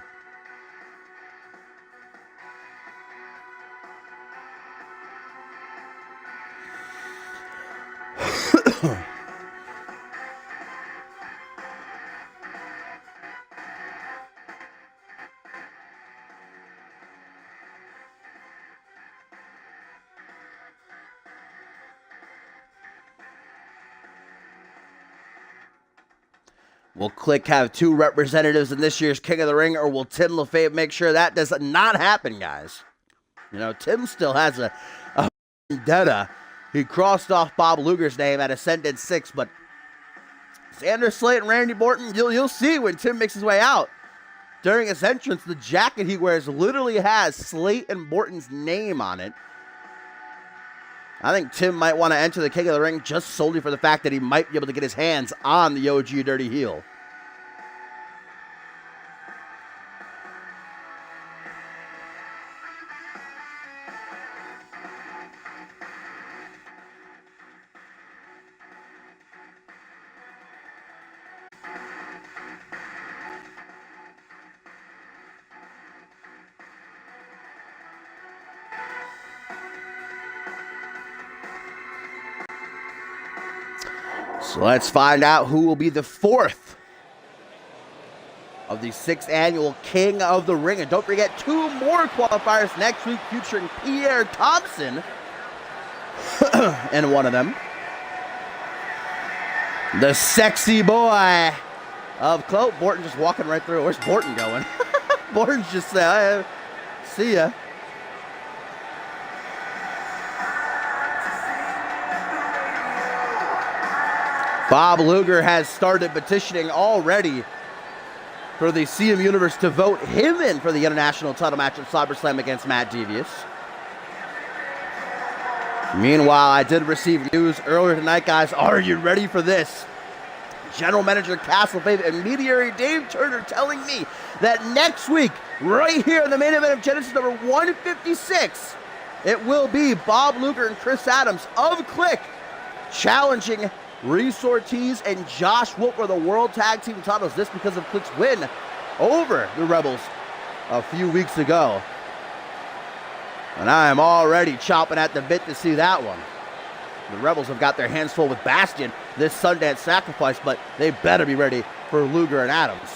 A: Will Click have 2 representatives in this year's King of the Ring, or will Tim LaFave make sure that does not happen, guys? You know, Tim still has a vendetta. He crossed off Bob Luger's name at Ascendant 6, but Xander Slate and Randy Orton, you'll see when Tim makes his way out. During his entrance, the jacket he wears literally has Slate and Morton's name on it. I think Tim might want to enter the King of the Ring just solely for the fact that he might be able to get his hands on the OG Dirty Heel. So let's find out who will be the 4th of the 6th annual King of the Ring. And don't forget, 2 more qualifiers next week featuring Pierre Thompson in one of them. The sexy boy of Cloak. Borton just walking right through. Where's Borton going? Borton's just saying, see ya. Bob Luger has started petitioning already for the CM Universe to vote him in for the international title match at SummerSlam against Matt Devious. Meanwhile, I did receive news earlier tonight, guys. Are you ready for this? General Manager Castle Fave and Meteor Dave Turner telling me that next week, right here in the main event of Genesis number 156, it will be Bob Luger and Chris Adams of Click challenging Reese Ortiz and Josh Wolf for the World Tag Team titles. This because of Click's win over the Rebels a few weeks ago. And I am already chomping at the bit to see that one. The Rebels have got their hands full with Bastion this Sunday at Sacrifice, but they better be ready for Luger and Adams.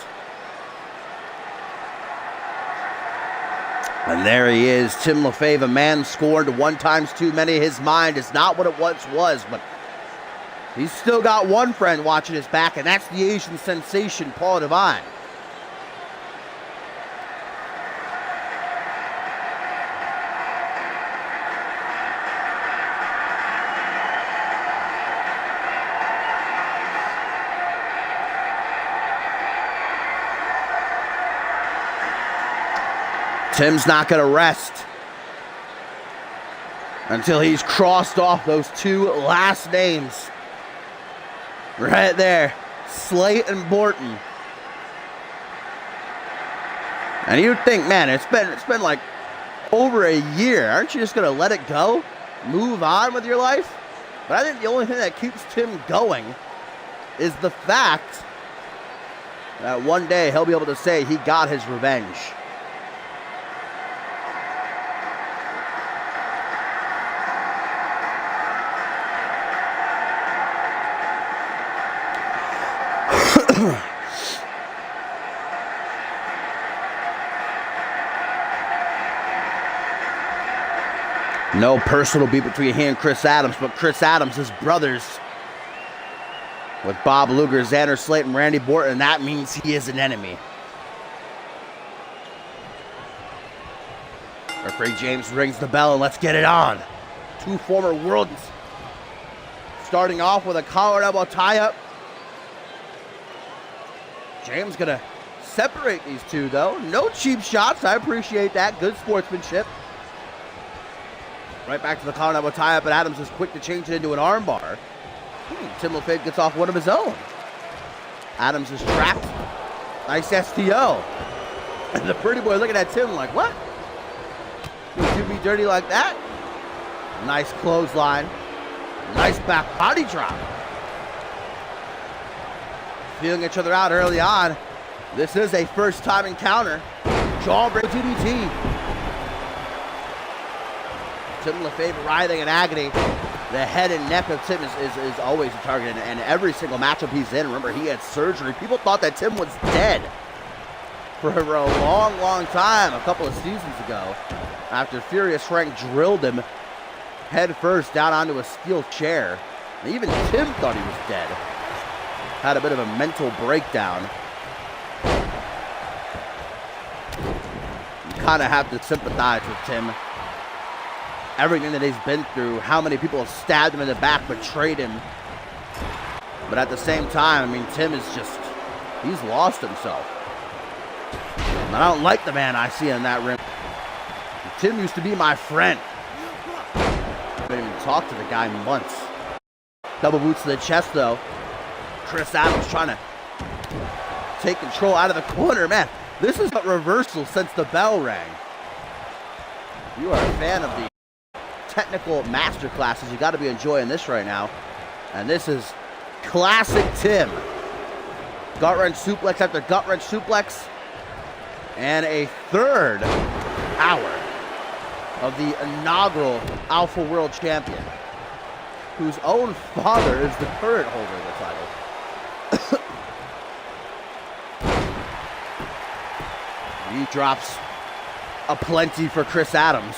A: And there he is, Tim LaFave, a man scorned 1 times too many. His mind is not what it once was, but he's still got one friend watching his back, and that's the Asian sensation, Paul Devine. Tim's not going to rest until he's crossed off those 2 last names. Right there, Slate and Borton. And you'd think, man, it's been like over a year. Aren't you just going to let it go? Move on with your life? But I think the only thing that keeps Tim going is the fact that one day he'll be able to say he got his revenge. No personal beef between he and Chris Adams, but Chris Adams is brothers with Bob Luger, Xander Slate, and Randy Borton. That means he is an enemy. Referee James rings the bell and let's get it on. 2 former worlds starting off with a collar elbow tie-up. James gonna separate these 2 though. No cheap shots, I appreciate that. Good sportsmanship. Right back to the collar elbow tie-up, and Adams is quick to change it into an armbar. Tim LaFave gets off one of his own. Adams is trapped. Nice STO. And the pretty boy looking at Tim like, what? You do me dirty like that? Nice clothesline. Nice back body drop. Feeling each other out early on. This is a first-time encounter. Jawbreaker DDT. Tim LaFave writhing in agony. The head and neck of Tim is always a target, and every single matchup he's in, remember, he had surgery. People thought that Tim was dead for a long, long time, a couple of seasons ago, after Furious Frank drilled him head first down onto a steel chair. And even Tim thought he was dead. Had a bit of a mental breakdown. You kind of have to sympathize with Tim. Everything that he's been through, how many people have stabbed him in the back, betrayed him. But at the same time, I mean, Tim is just, he's lost himself. And I don't like the man I see in that ring. Tim used to be my friend. I didn't even talk to the guy in months. Double boots to the chest, though. Chris Adams trying to take control out of the corner. Man, this is a reversal since the bell rang. You are a fan of the technical master classes. You got to be enjoying this right now. And this is classic Tim. Gut wrench suplex after gut wrench suplex. And a third hour of the inaugural Alpha World Champion, whose own father is the current holder of the title. He drops a plenty for Chris Adams.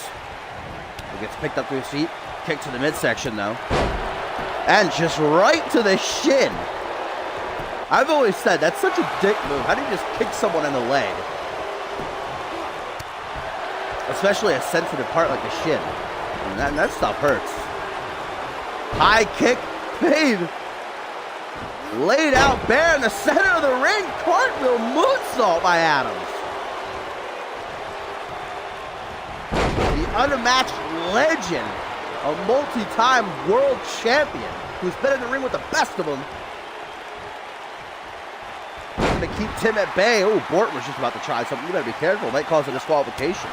A: He gets picked up to his feet. Kick to the midsection, though. And just right to the shin. I've always said, that's such a dick move. How do you just kick someone in the leg? Especially a sensitive part like the shin. And that stuff hurts. High kick, babe. Laid out bare in the center of the ring. Cartwheel moonsault by Adams. The unmatched legend, a multi-time world champion who's been in the ring with the best of them. Going to keep Tim at bay. Oh, Borton was just about to try something. You better be careful. Might cause a disqualification.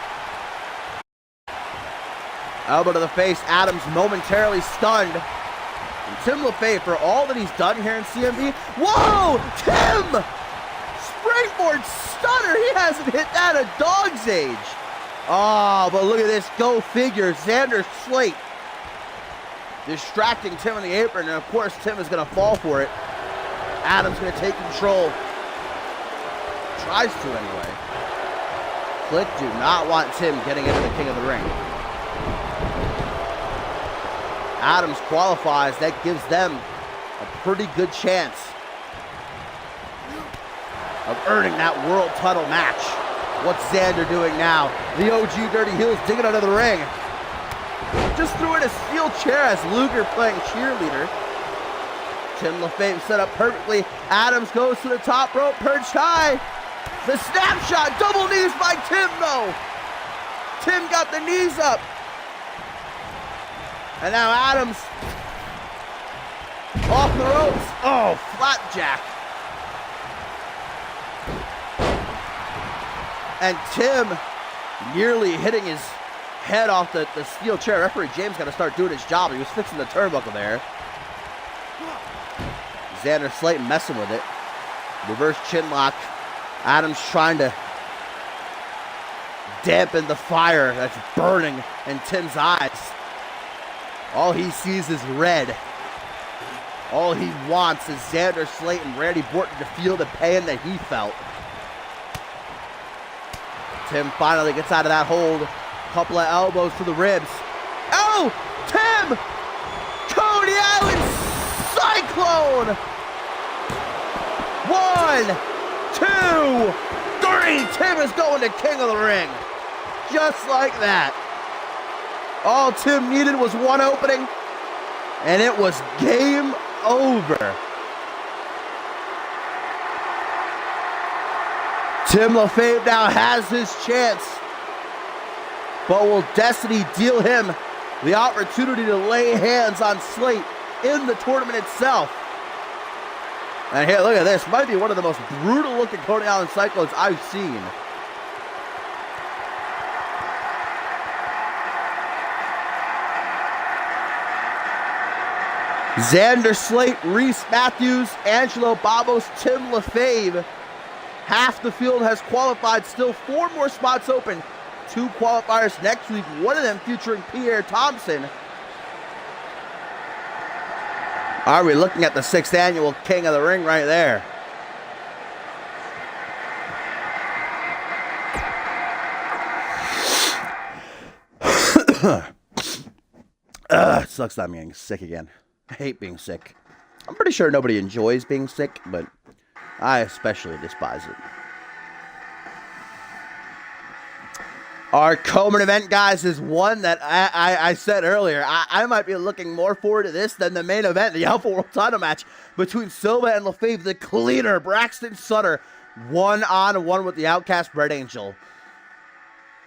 A: Elbow to the face. Adams momentarily stunned. And Tim LaFave, for all that he's done here in CMV. Whoa! Tim! Springboard stunner. He hasn't hit that a dog's age. Oh, but look at this. Go figure. Xander Slate distracting Tim in the apron. And, of course, Tim is going to fall for it. Adams going to take control. Tries to anyway. Click do not want Tim getting into the King of the Ring. Adams qualifies. That gives them a pretty good chance of earning that world title match. What's Xander doing now? The OG Dirty Heels digging under the ring. Just threw in a steel chair as Luger playing cheerleader. Tim LaFave set up perfectly. Adams goes to the top rope, perched high. The snapshot, double knees by Tim though. Tim got the knees up. And now Adams off the ropes. Oh, flapjack. And Tim nearly hitting his head off the steel chair. Referee James got to start doing his job. He was fixing the turnbuckle there. Xander Slate messing with it. Reverse chin lock. Adams trying to dampen the fire that's burning in Tim's eyes. All he sees is red. All he wants is Xander Slate and Randy Borton to feel the pain that he felt. Tim finally gets out of that hold. Couple of elbows to the ribs. Oh! Tim! Coney Island Cyclone! 1, 2, 3. Tim is going to King of the Ring. Just like that. All Tim needed was one opening, and it was game over. Tim LaFave now has his chance, but will Destiny deal him the opportunity to lay hands on Slate in the tournament itself? And here, look at this. Might be one of the most brutal looking Coney Island Cyclones I've seen. Xander Slate, Reese Matthews, Angelo Babos, Tim LaFave. Half the field has qualified. Still 4 more spots open. 2 qualifiers next week. One of them featuring Pierre Thompson. Are we looking at the 6th annual King of the Ring right there? It sucks that I'm getting sick again. I hate being sick. I'm pretty sure nobody enjoys being sick, but I especially despise it. Our co-main event, guys, is one that I said earlier. I might be looking more forward to this than the main event, the Alpha World title match between Silva and LaFave, the cleaner, Braxton Sutter, one-on-one with the Outcast Red Angel.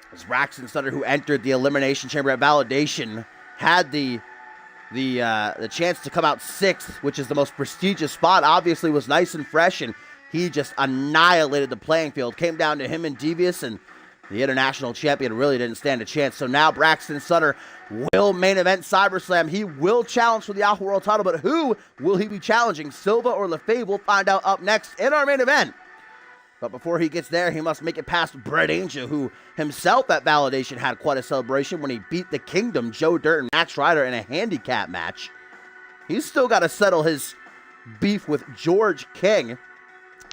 A: It was Braxton Sutter who entered the Elimination Chamber at Validation, had the chance to come out 6th, which is the most prestigious spot. Obviously was nice and fresh, and he just annihilated the playing field. Came down to him and Devious, and the international champion really didn't stand a chance. So now Braxton Sutter will main event CyberSlam. He will challenge for the Alpha World title, but who will he be challenging? Silva or LaFave? We'll find out up next in our main event. But before he gets there, he must make it past Brett Angel, who himself at Validation had quite a celebration when he beat the Kingdom, Joe Dirt and Max Ryder, in a handicap match. He's still got to settle his beef with George King.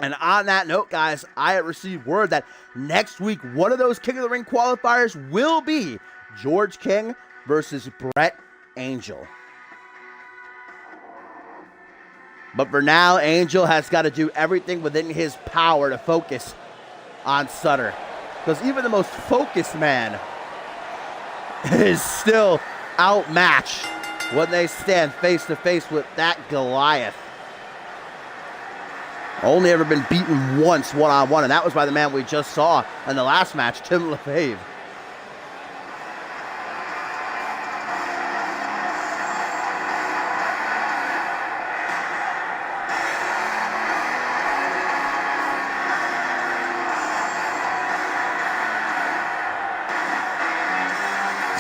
A: And on that note, guys, I have received word that next week, one of those King of the Ring qualifiers will be George King versus Brett Angel. But for now, Angel has got to do everything within his power to focus on Sutter. Because even the most focused man is still outmatched when they stand face to face with that Goliath. Only ever been beaten once one-on-one, and that was by the man we just saw in the last match, Tim LaFave.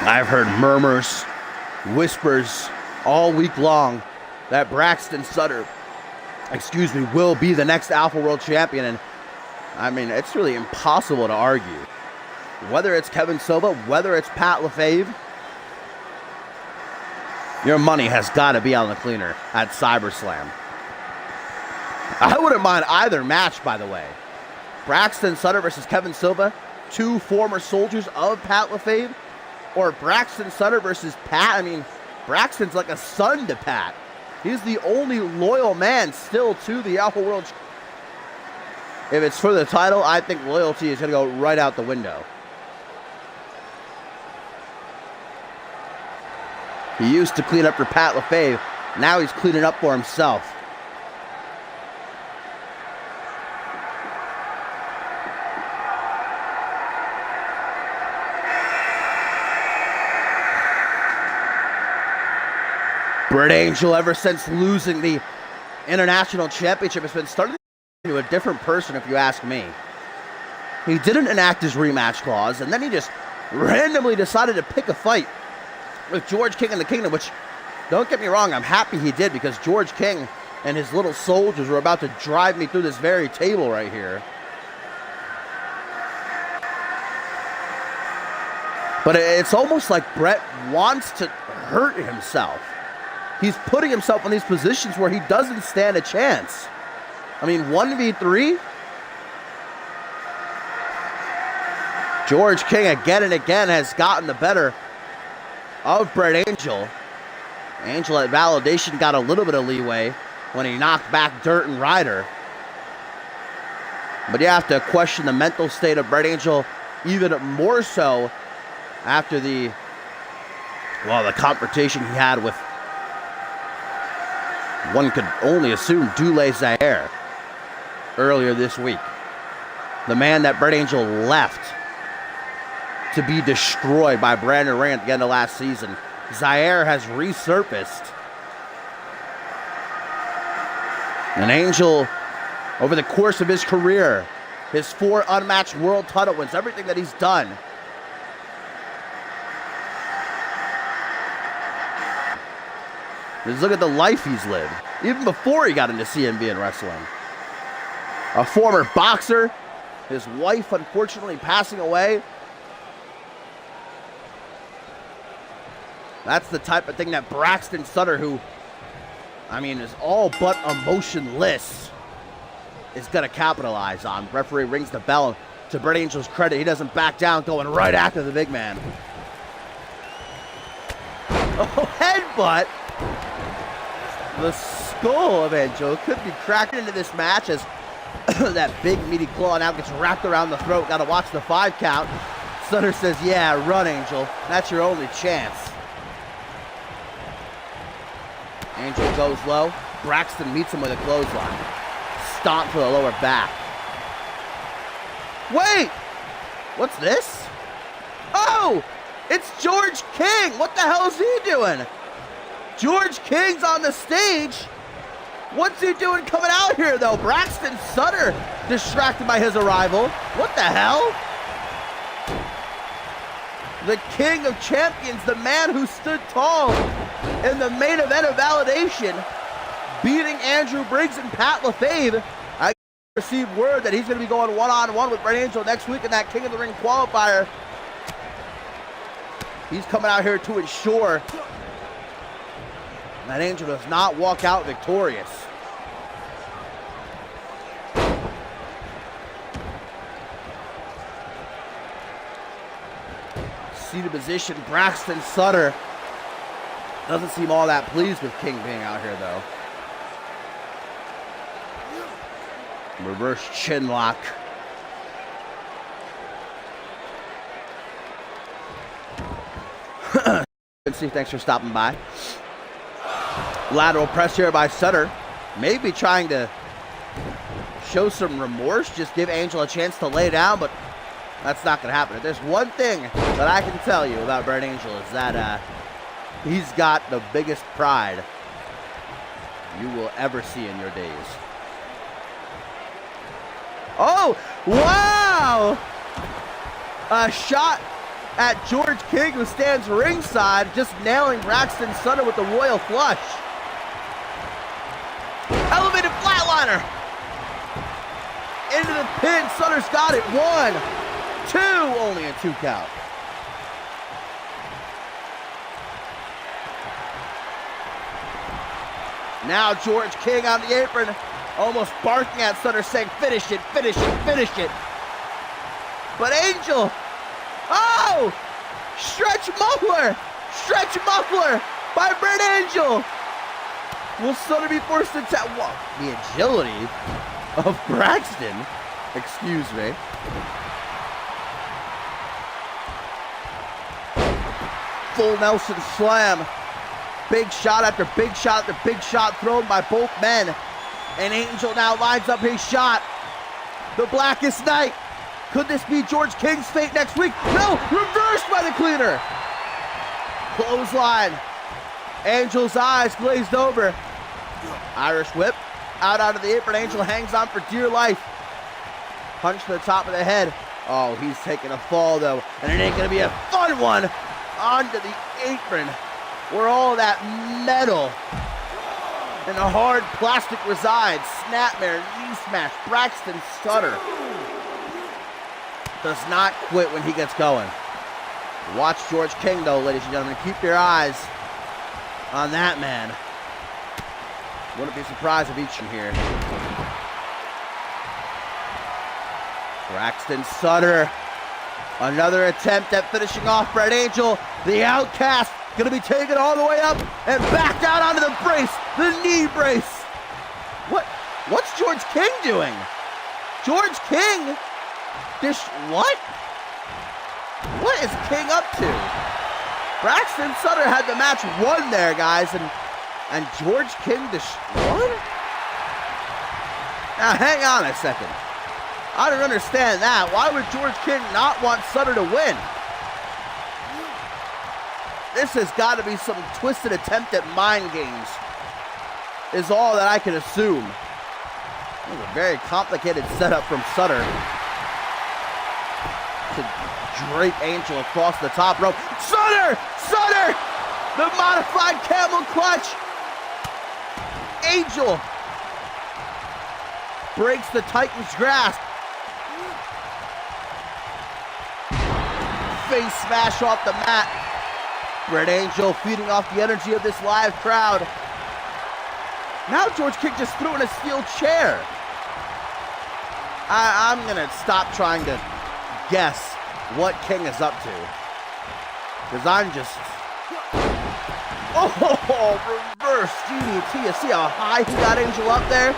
A: I've heard murmurs, whispers all week long that Braxton Sutter, will be the next Alpha World Champion. And I mean, it's really impossible to argue. Whether it's Kevin Silva, whether it's Pat LaFave, your money has got to be on the cleaner at CyberSlam. I wouldn't mind either match, by the way. Braxton Sutter versus Kevin Silva, two former soldiers of Pat LaFave, or Braxton Sutter versus Pat. I mean, Braxton's like a son to Pat. He's the only loyal man still to the Alpha World. If it's for the title, I think loyalty is going to go right out the window. He used to clean up for Pat LaFave. Now he's cleaning up for himself. Brett Angel, ever since losing the International Championship, has been starting into a different person, if you ask me. He didn't enact his rematch clause, and then he just randomly decided to pick a fight with George King in the Kingdom, which, don't get me wrong, I'm happy he did, because George King and his little soldiers were about to drive me through this very table right here. But it's almost like Brett wants to hurt himself. He's putting himself in these positions where he doesn't stand a chance. I mean, 1v3? George King again and again has gotten the better of Brett Angel. Angel at Validation got a little bit of leeway when he knocked back Dirt and Ryder. But you have to question the mental state of Brett Angel even more so after the confrontation he had with, one could only assume, Dule Zaire earlier this week. The man that Brett Angel left to be destroyed by Brandon Rand at the end of last season. Zaire has resurfaced. And Angel, over the course of his career, his 4 unmatched world title wins, everything that he's done, just look at the life he's lived, even before he got into CMV and wrestling. A former boxer, his wife unfortunately passing away. That's the type of thing that Braxton Sutter, who, I mean, is all but emotionless, is going to capitalize on. Referee rings the bell. To Brett Angel's credit, he doesn't back down, going right after the big man. Oh, headbutt! The skull of Angel could be cracked into this match as that big meaty claw now gets wrapped around the throat. Got to watch the 5 count. Sutter says, yeah, run, Angel. That's your only chance. Angel goes low. Braxton meets him with a clothesline. Stomp for the lower back. Wait! What's this? Oh! It's George King! What the hell is he doing? George King's on the stage. What's he doing coming out here, though? Braxton Sutter distracted by his arrival. What the hell? The King of Champions, the man who stood tall in the main event of Validation, beating Andrew Briggs and Pat LaFave. I received word that he's going to be going one-on-one with Brett Angel next week in that King of the Ring qualifier. He's coming out here to ensure that Angel does not walk out victorious. Seated position, Braxton Sutter doesn't seem all that pleased with King being out here, though. Reverse chin lock. Thanks for stopping by. Lateral press here by Sutter. Maybe trying to show some remorse, just give Angel a chance to lay down, but that's not going to happen. If there's one thing that I can tell you about Brett Angel is that he's got the biggest pride you will ever see in your days. Oh, wow! A shot at George King, who stands ringside, just nailing Braxton Sutter with the Royal Flush. Elevated flatliner. Into the pin, Sutter's got it. 1, 2, only a 2 count. Now George King on the apron, almost barking at Sutter, saying, finish it, finish it, finish it. But Angel, oh! Stretch muffler by Brett Angel. Will Sutter be forced to tap? Well, the agility of Braxton, excuse me. Full Nelson slam. Big shot after big shot after big shot thrown by both men. And Angel now lines up his shot. The Blackest Night. Could this be George King's fate next week? No, reversed by the cleaner. Clothesline. Angel's eyes glazed over. Irish whip. Out onto the apron. Angel hangs on for dear life. Punch to the top of the head. Oh, he's taking a fall though. And it ain't going to be a fun one. Onto the apron, where all that metal and the hard plastic resides. Snapmare, knee smash. Braxton Sutter does not quit when he gets going. Watch George King though, ladies and gentlemen. Keep your eyes on that man. Wouldn't be surprised if he's here. Braxton Sutter. Another attempt at finishing off Brett Angel. The Outcast gonna be taken all the way up and back down onto the brace. The knee brace. What's George King doing? George King? What? What is King up to? Braxton Sutter had the match won there, guys, and George King what? Now hang on a second. I don't understand that. Why would George King not want Sutter to win? This has got to be some twisted attempt at mind games, is all that I can assume. It was a very complicated setup from Sutter to drape Angel across the top rope. Sutter! Sutter! The modified camel clutch! Angel breaks the Titan's grasp. Face smash off the mat. Brett Angel feeding off the energy of this live crowd. Now George King just threw in a steel chair. I'm gonna stop trying to guess what King is up to, because I'm just... Oh, reverse DDT. You see how high he got Angel up there?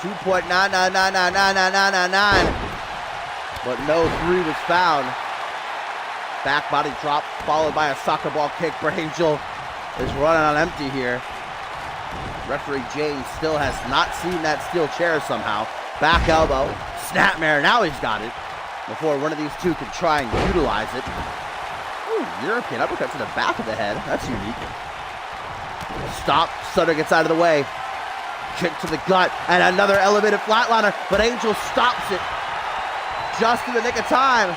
A: 2.999999999. But no 3 was found. Back body drop followed by a soccer ball kick. Brett Angel is running on empty here. Referee James still has not seen that steel chair somehow. Back elbow. Snapmare. Now he's got it. Before one of these two can try and utilize it. Ooh, European uppercut to the back of the head. That's unique. Stop. Sutter gets out of the way. Kick to the gut. And another elevated flatliner. But Angel stops it. Just in the nick of time.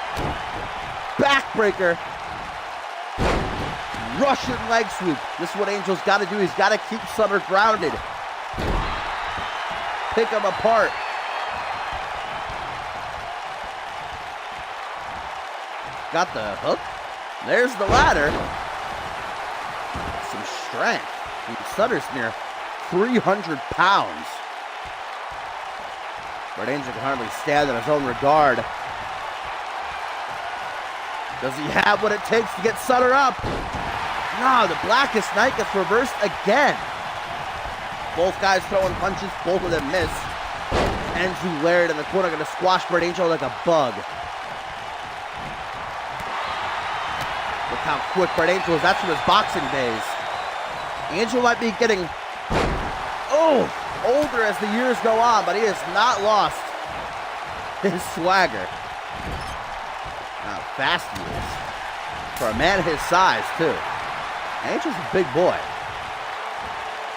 A: Backbreaker. Russian leg sweep. This is what Angel's got to do. He's got to keep Sutter grounded. Pick him apart. Got the hook. There's the ladder. Some strength. Sutter's near 300 pounds. Brett Angel can hardly stand in his own regard. Does he have what it takes to get Sutter up? No, the Blackest Night gets reversed again. Both guys throwing punches, both of them miss. Andrew Laird in the corner going to squash Brett Angel like a bug. Look how quick Brett Angel is. That's from his boxing days. Angel might be getting... Oh! older as the years go on, but he has not lost his swagger. How fast he is. For a man his size, too. Angel's a big boy.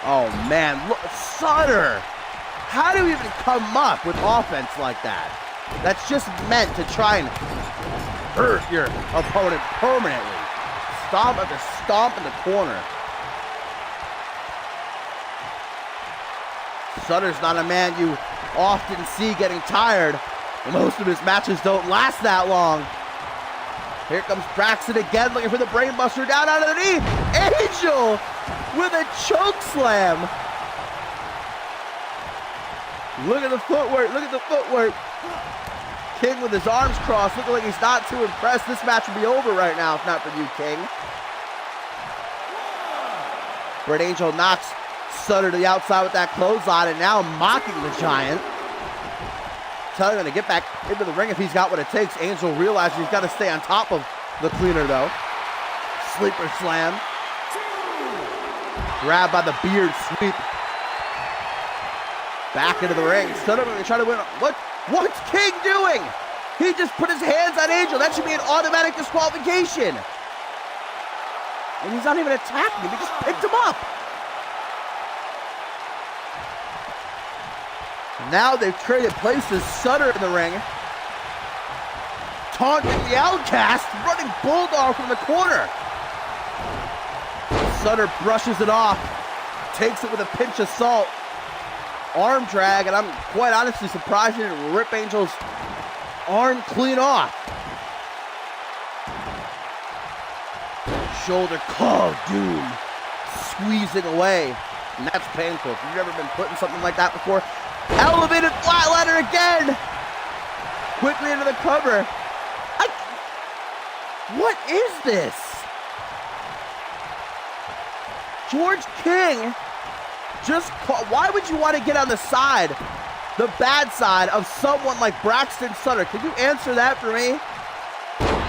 A: Oh, man. Look, Sutter. How do you even come up with offense like that? That's just meant to try and hurt your opponent permanently. Stomp after stomp in the corner. Sutter's not a man you often see getting tired. Most of his matches don't last that long. Here comes Braxton again, looking for the brainbuster down onto the knee. Angel with a choke slam. Look at the footwork, look at the footwork. King with his arms crossed, looking like he's not too impressed. This match would be over right now if not for you, King. Brett Angel knocks Sutter to the outside with that clothesline and now mocking the Giant. Telling him to get back into the ring if he's got what it takes. Angel realizes he's got to stay on top of the cleaner, though. Sleeper slam. Grab by the beard sweep. Back into the ring. Sutter going to try to win. What's King doing? He just put his hands on Angel. That should be an automatic disqualification. And he's not even attacking him. He just picked him up. Now they've traded places. Sutter in the ring. Taunting the Outcast. Running Bulldog from the corner. Sutter brushes it off. Takes it with a pinch of salt. Arm drag, and I'm quite honestly surprised he didn't rip Angel's arm clean off. Shoulder claw doom. Squeezing away. And that's painful. If you've never been put in something like that before. Elevated flatliner again. Quickly into the cover. What is this? George King just why would you want to get on the side, the bad side of someone like Braxton Sutter? Can you answer that for me?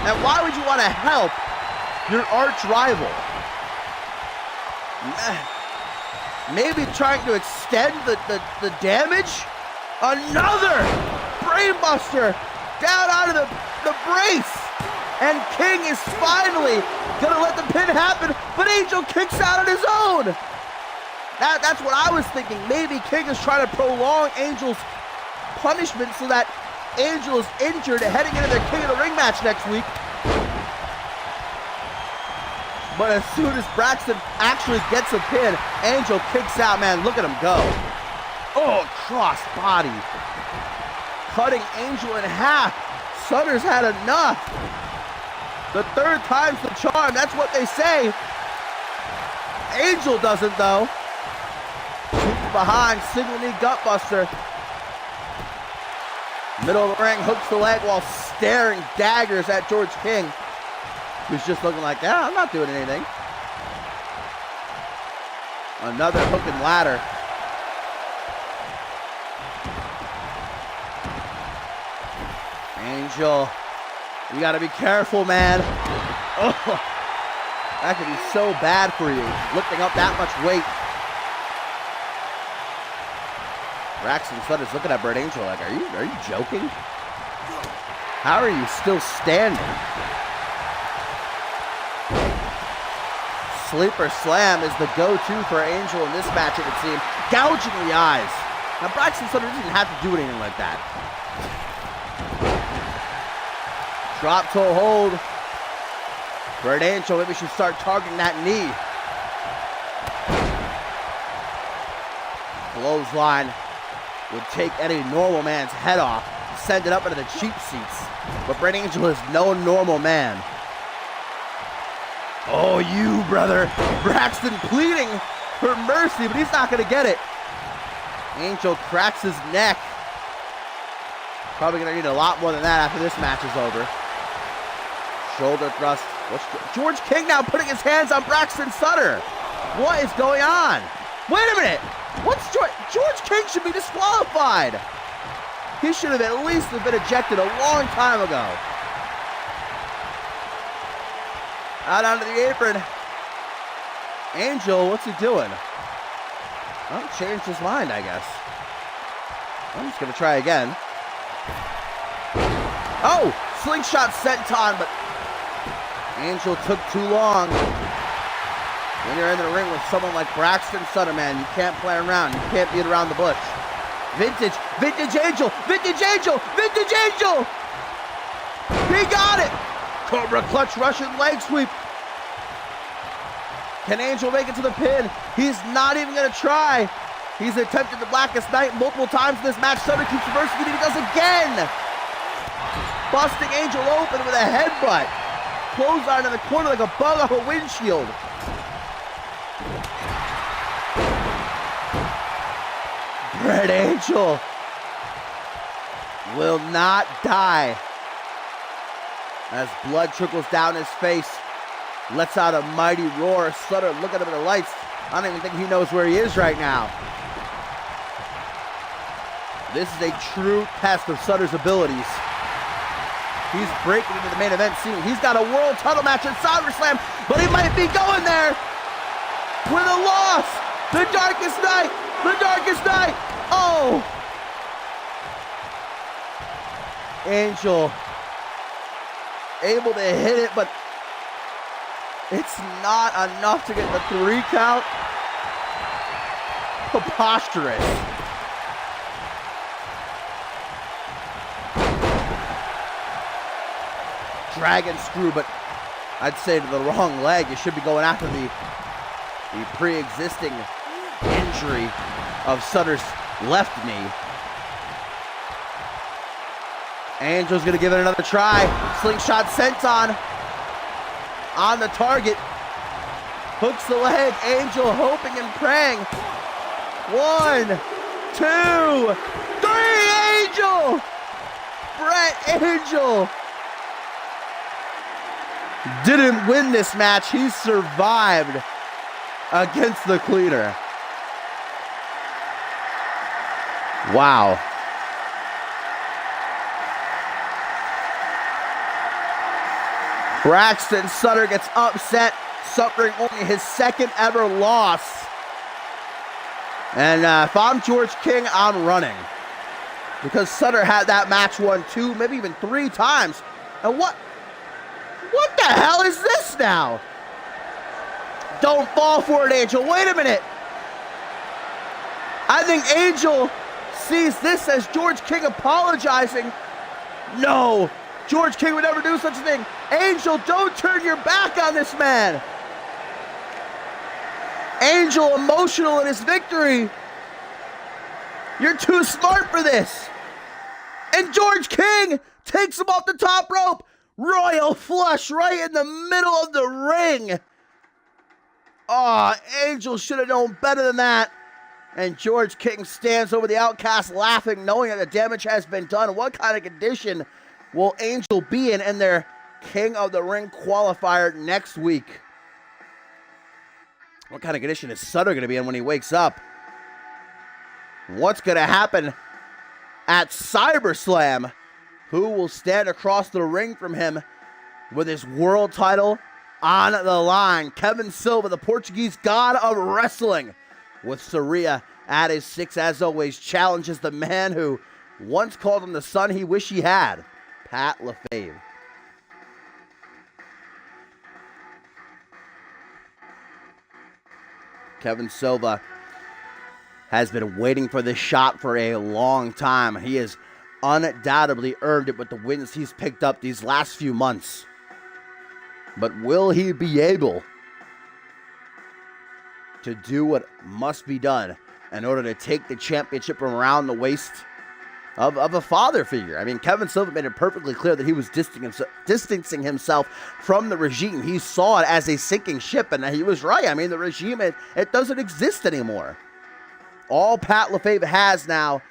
A: And why would you want to help your arch rival? Maybe trying to extend the damage? Another brainbuster down onto the brace. And King is finally going to let the pin happen, but Angel kicks out on his own. That's what I was thinking. Maybe King is trying to prolong Angel's punishment so that Angel is injured heading into their King of the Ring match next week. But as soon as Braxton actually gets a pin, Angel kicks out. Man, look at him go. Oh, cross body. Cutting Angel in half. Sutter's had enough. The third time's the charm. That's what they say. Angel doesn't, though. Shoots behind, single knee gutbuster. Middle of the ring, hooks the leg while staring daggers at George King, who's just looking like, yeah, I'm not doing anything. Another hook and ladder. Angel, you gotta be careful, man. Oh, that could be so bad for you, lifting up that much weight. Braxton Sutter's looking at Brett Angel like, are you joking? How are you still standing? Sleeper slam is the go-to for Angel in this match, it would seem. Gouging the eyes. Now, Braxton Sutter didn't have to do anything like that. Drop toe hold. Brett Angel maybe should start targeting that knee. Clothesline would take any normal man's head off, send it up into the cheap seats. But Brett Angel is no normal man. Oh, you, brother. Braxton pleading for mercy, but he's not going to get it. Angel cracks his neck. Probably going to need a lot more than that after this match is over. Shoulder thrust. George King now putting his hands on Braxton Sutter. What is going on? Wait a minute. George King should be disqualified. He should have at least been ejected a long time ago. Out onto the apron. Angel, what's he doing? Well, changed his mind, I guess. I'm just going to try again. Oh! Slingshot senton, but Angel took too long. When you're in the ring with someone like Braxton Sutter, man, you can't play around. You can't beat around the bush. Vintage Angel! Vintage Angel! Vintage Angel! He got it! Cobra clutch Russian leg sweep. Can Angel make it to the pin? He's not even going to try. He's attempted the Blackest Night multiple times in this match. Sutter keeps reversing it. He does again. Busting Angel open with a headbutt. Clothesline in the corner like a bug off a windshield. Red Angel will not die. As blood trickles down his face, lets out a mighty roar. Sutter looking up at the lights. I don't even think he knows where he is right now. This is a true test of Sutter's abilities. He's breaking into the main event scene. He's got a world title match at SummerSlam, but he might be going there with a loss. The darkest night. The darkest night. Oh. Angel able to hit it, but it's not enough to get the 3 count. Preposterous. Dragon screw, but I'd say to the wrong leg. You should be going after the pre-existing injury of Sutter's left knee. Angel's gonna give it another try. Slingshot senton on the target. Hooks the leg. Angel hoping and praying. 1, 2, 3. Angel! Brett Angel didn't win this match. He survived against the cleaner. Wow. Braxton Sutter gets upset, suffering only his 2nd ever loss. And if I'm George King, I'm running. Because Sutter had that match won 2, maybe even 3 times. And what the hell is this now? Don't fall for it, Angel. Wait a minute. I think Angel sees this as George King apologizing. No, George King would never do such a thing. Angel, don't turn your back on this man. Angel emotional in his victory. You're too smart for this. And George King takes him off the top rope. Royal flush right in the middle of the ring. Oh, Angel should have known better than that. And George King stands over the Outcast laughing, knowing that the damage has been done. What kind of condition will Angel be in their King of the Ring qualifier next week? What kind of condition is Sutter going to be in when he wakes up? What's going to happen at SummerSlam? Who will stand across the ring from him with his world title on the line? Kevin Silva, the Portuguese god of wrestling, with Sarria at his 6, as always, challenges the man who once called him the son he wished he had, Pat LaFave. Kevin Silva has been waiting for this shot for a long time. He has undoubtedly earned it with the wins he's picked up these last few months. But will he be able to do what must be done in order to take the championship from around the waist of a father figure? I mean, Kevin Silva made it perfectly clear that he was distancing himself from the regime. He saw it as a sinking ship, and he was right. I mean, the regime, it doesn't exist anymore. All Pat LaFave has now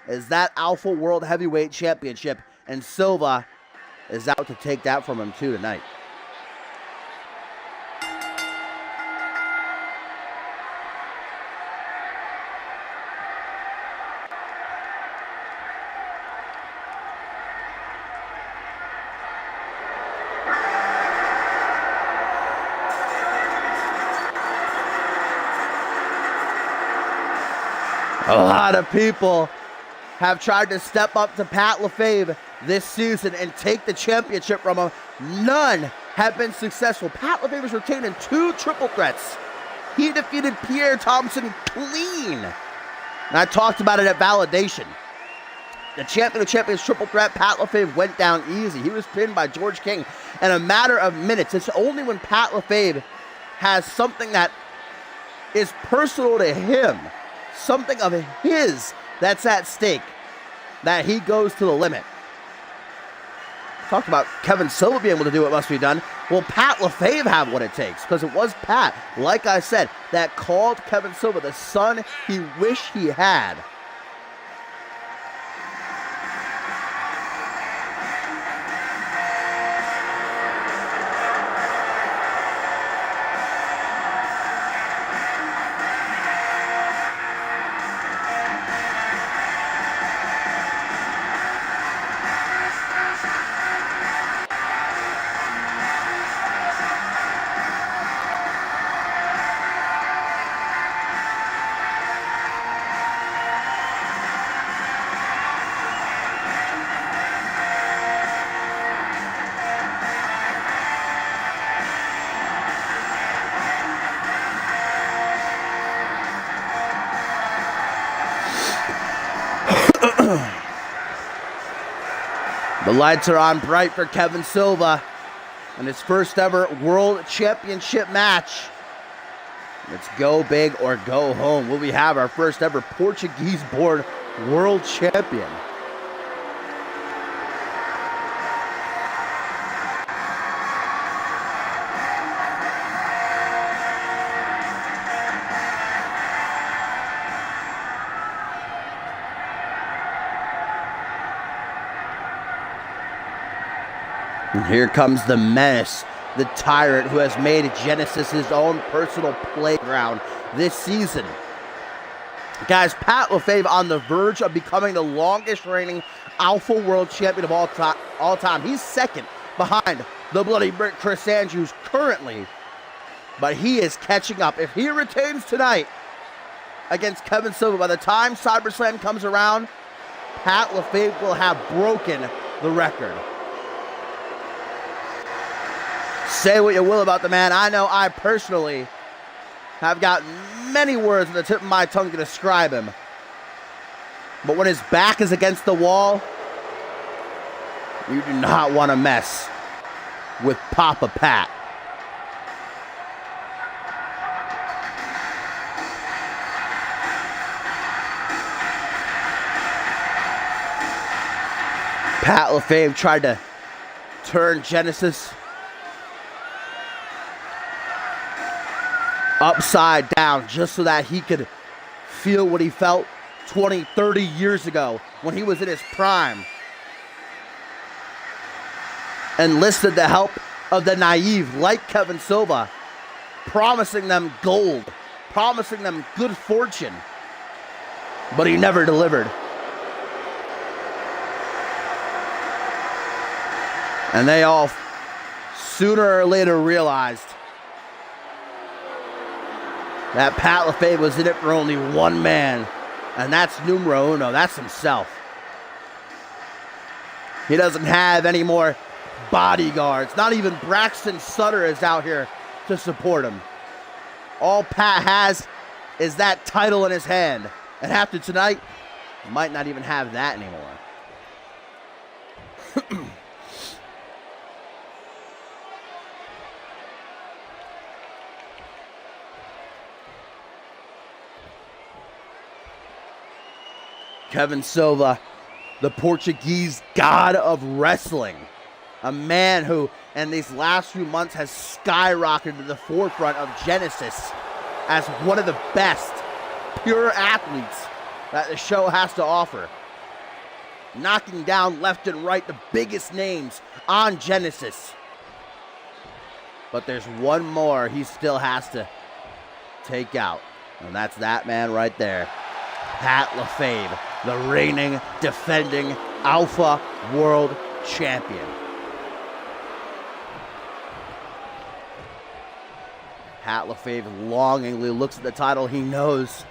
A: is that Alpha World Heavyweight Championship, and Silva is out to take that from him too tonight. A lot of people have tried to step up to Pat LaFave this season and take the championship from him. None have been successful. Pat LaFave is retained in 2 triple threats. He defeated Pierre Thompson clean. And I talked about it at Validation. The champion of champions triple threat, Pat LaFave, went down easy. He was pinned by George King in a matter of minutes. It's only when Pat LaFave has something that is personal to him, something of his that's at stake, that he goes to the limit. Talked about Kevin Silva being able to do what must be done. Will Pat LaFave have what it takes? Because it was Pat, like I said, that called Kevin Silva the son he wished he had. The lights are on bright for Kevin Silva in his first ever World Championship match. Let's go big or go home. Will we have our first ever Portuguese-born world champion? And here comes the menace, the tyrant who has made Genesis his own personal playground this season. Guys, Pat LaFave on the verge of becoming the longest reigning Alpha World Champion of all time. He's second behind the Bloody Brick Chris Andrews currently, but he is catching up. If he retains tonight against Kevin Silva, by the time CyberSlam comes around, Pat LaFave will have broken the record. Say what you will about the man. I know I personally have got many words on the tip of my tongue to describe him. But when his back is against the wall, you do not want to mess with Papa Pat. Pat LaFave tried to turn Genesis upside down just so that he could feel what he felt 20, 30 years ago when he was in his prime. Enlisted the help of the naive like Kevin Silva, promising them gold, promising them good fortune, but he never delivered. And they all sooner or later realized that Pat LaFave was in it for only one man, and that's numero uno, that's himself. He doesn't have any more bodyguards. Not even Braxton Sutter is out here to support him. All Pat has is that title in his hand, and after tonight, he might not even have that anymore. Kevin Silva, the Portuguese god of wrestling. A man who, in these last few months, has skyrocketed to the forefront of Genesis as one of the best pure athletes that the show has to offer. Knocking down left and right the biggest names on Genesis. But there's one more he still has to take out, and that's that man right there. Pat LaFave, the reigning, defending Alpha World Champion. Pat LaFave longingly looks at the title. He knows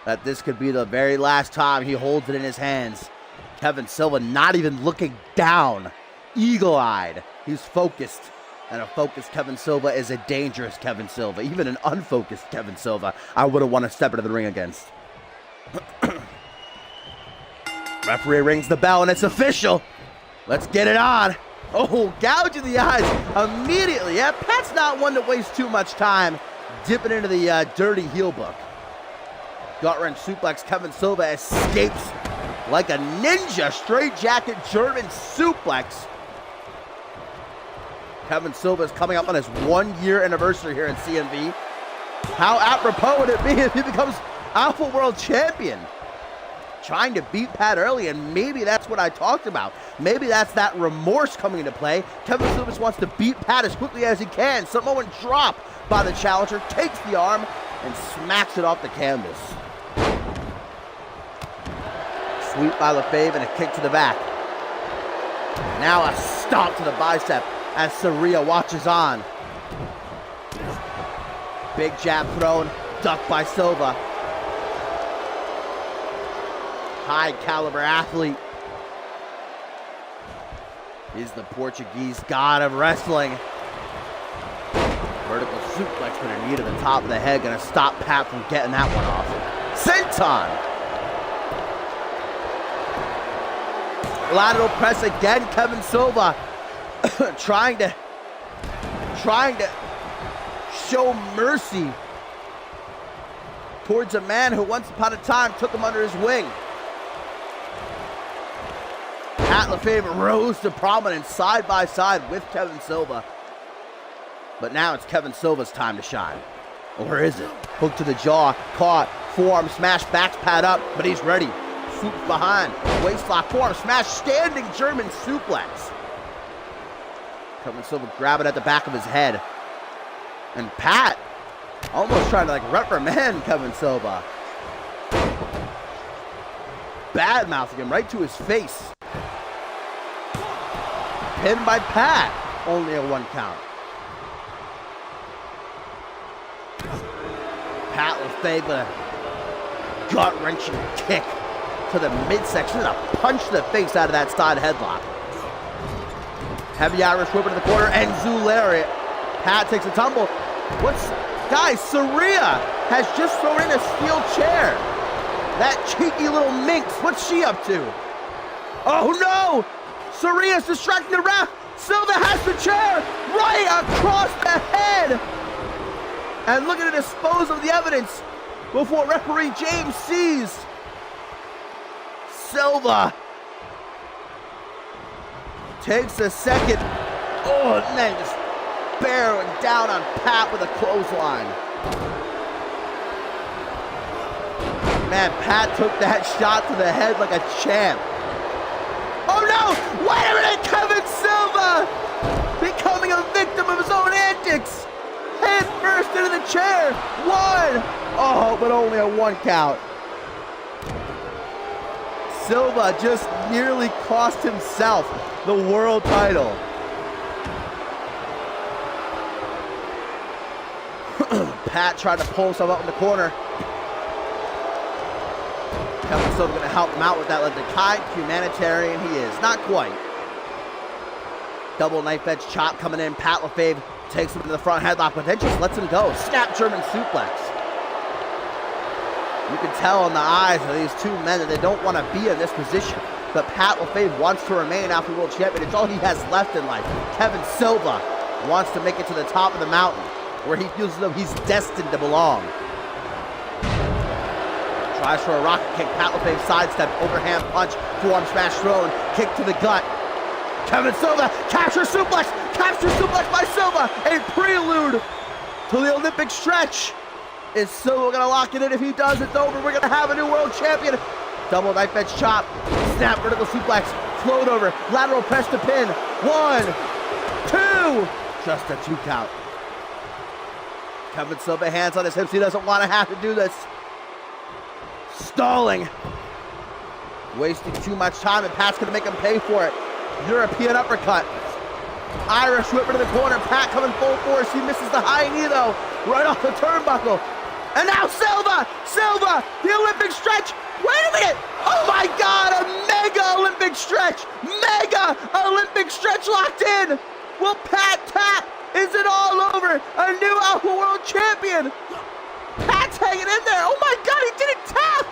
A: that this could be the very last time he holds it in his hands. Kevin Silva not even looking down, eagle-eyed. He's focused, and a focused Kevin Silva is a dangerous Kevin Silva. Even an unfocused Kevin Silva, I wouldn't want to step into the ring against. Referee rings the bell, and it's official. Let's get it on. Oh, gouge in the eyes immediately. Yeah, Pat's not one to waste too much time dipping into the dirty heel book. Gut-wrench suplex. Kevin Silva escapes like a ninja. Straight jacket German suplex. Kevin Silva is coming up on his 1-year anniversary here in CMV. How apropos would it be if he becomes Alpha World Champion? Trying to beat Pat early, and maybe that's what I talked about. Maybe that's that remorse coming into play. Kevin Silva just wants to beat Pat as quickly as he can. Samoan drop by the challenger, takes the arm, and smacks it off the canvas. Sweep by LaFave and a kick to the back. Now a stomp to the bicep as Sarria watches on. Big jab thrown, ducked by Silva. High caliber athlete. He's the Portuguese god of wrestling. Vertical suplex with a knee to the top of the head. Gonna stop Pat from getting that one off. Senton. Lateral press again. Kevin Silva trying to show mercy towards a man who once upon a time took him under his wing. Pat LaFave rose to prominence side by side with Kevin Silva. But now it's Kevin Silva's time to shine. Or is it? Hook to the jaw, caught, forearm smash, backs Pat up, but he's ready. Swoops behind, waist lock, forearm smash, standing German suplex. Kevin Silva grabbing at the back of his head. And Pat almost trying to reprimand Kevin Silva. Bad mouthing him right to his face. Pinned by Pat. Only a 1 count. Pat LaFave with a gut-wrenching kick to the midsection and a punch to the face out of that side headlock. Heavy Irish whip into the corner and Zoo lariat. Pat takes a tumble. Guys, Sarria has just thrown in a steel chair. That cheeky little minx, what's she up to? Oh no! Sarria's distracting the ref. Silva has the chair right across the head. And looking to dispose of the evidence before referee James sees. Silva takes a second. Oh, and then just bearing down on Pat with a clothesline. Man, Pat took that shot to the head like a champ. Oh no! Wait a minute! Kevin Silva becoming a victim of his own antics. Head first into the chair. 1. Oh, but only a 1 count. Silva just nearly cost himself the world title. Pat tried to pull himself up in the corner. Kevin Silva going to help him out with that like the kind humanitarian he is. Not quite. Double knife edge chop coming in. Pat LaFave takes him to the front headlock, but then just lets him go. Snap German suplex. You can tell in the eyes of these two men that they don't want to be in this position. But Pat LaFave wants to remain Alpha World Champion. It's all he has left in life. Kevin Silva wants to make it to the top of the mountain, where he feels as though he's destined to belong. Tries for a rocket kick. Pat LaFave sidestepped, overhand punch, forearm smash thrown, kick to the gut. Kevin Silva, capture suplex by Silva, a prelude to the Olympic stretch. Is Silva gonna lock it in? If he does, it's over. We're gonna have a new world champion. Double knife edge chop, snap vertical suplex, float over, lateral press to pin. 1, 2, just a 2 count. Kevin Silva, hands on his hips. He doesn't want to have to do this. Stalling. Wasting too much time, and Pat's going to make him pay for it. European uppercut. Irish whip into the corner. Pat coming full force. He misses the high knee, though. Right off the turnbuckle. And now Silva, the Olympic stretch. Wait a minute. Oh my God, a mega Olympic stretch. Mega Olympic stretch locked in. Will Pat tap? Is it all over? A new Alpha World Champion. Pat's hanging in there. Oh my God, he didn't tap.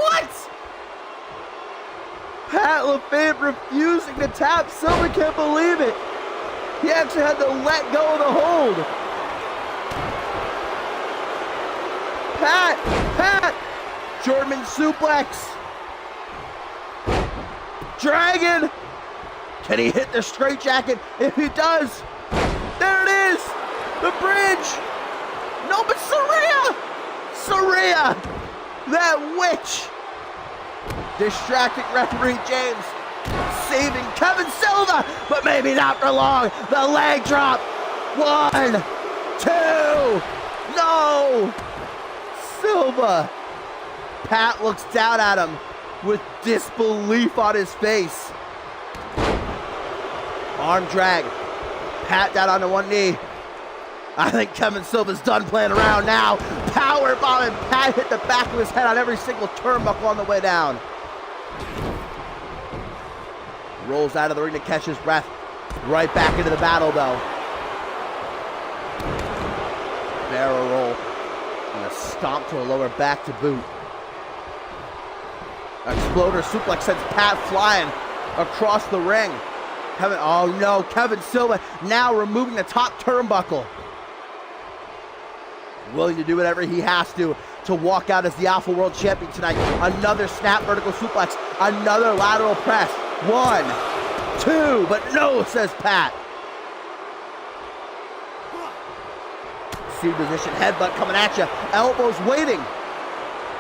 A: What? Pat LaFave refusing to tap. Silva can't believe it. He actually had to let go of the hold. Pat, German suplex. Dragon. Can he hit the straitjacket? If he does, there it is. The bridge. No, but Saraya, that witch. Distracting referee James. Saving Kevin Silva, but maybe not for long. The leg drop. 1, 2, no. Silva. Pat looks down at him with disbelief on his face. Arm drag. Pat down onto one knee. I think Kevin Silva's done playing around now. Power bomb, and Pat hit the back of his head on every single turnbuckle on the way down. Rolls out of the ring to catch his breath. Right back into the battle, though. Barrel roll. And a stomp to a lower back to boot. Exploder suplex sends Pat flying across the ring. Oh no, Kevin Silva now removing the top turnbuckle. Willing to do whatever he has to walk out as the Alpha World Champion tonight. Another snap vertical suplex, another lateral press. 1, 2, but no, says Pat. C position, headbutt coming at you. Elbows waiting.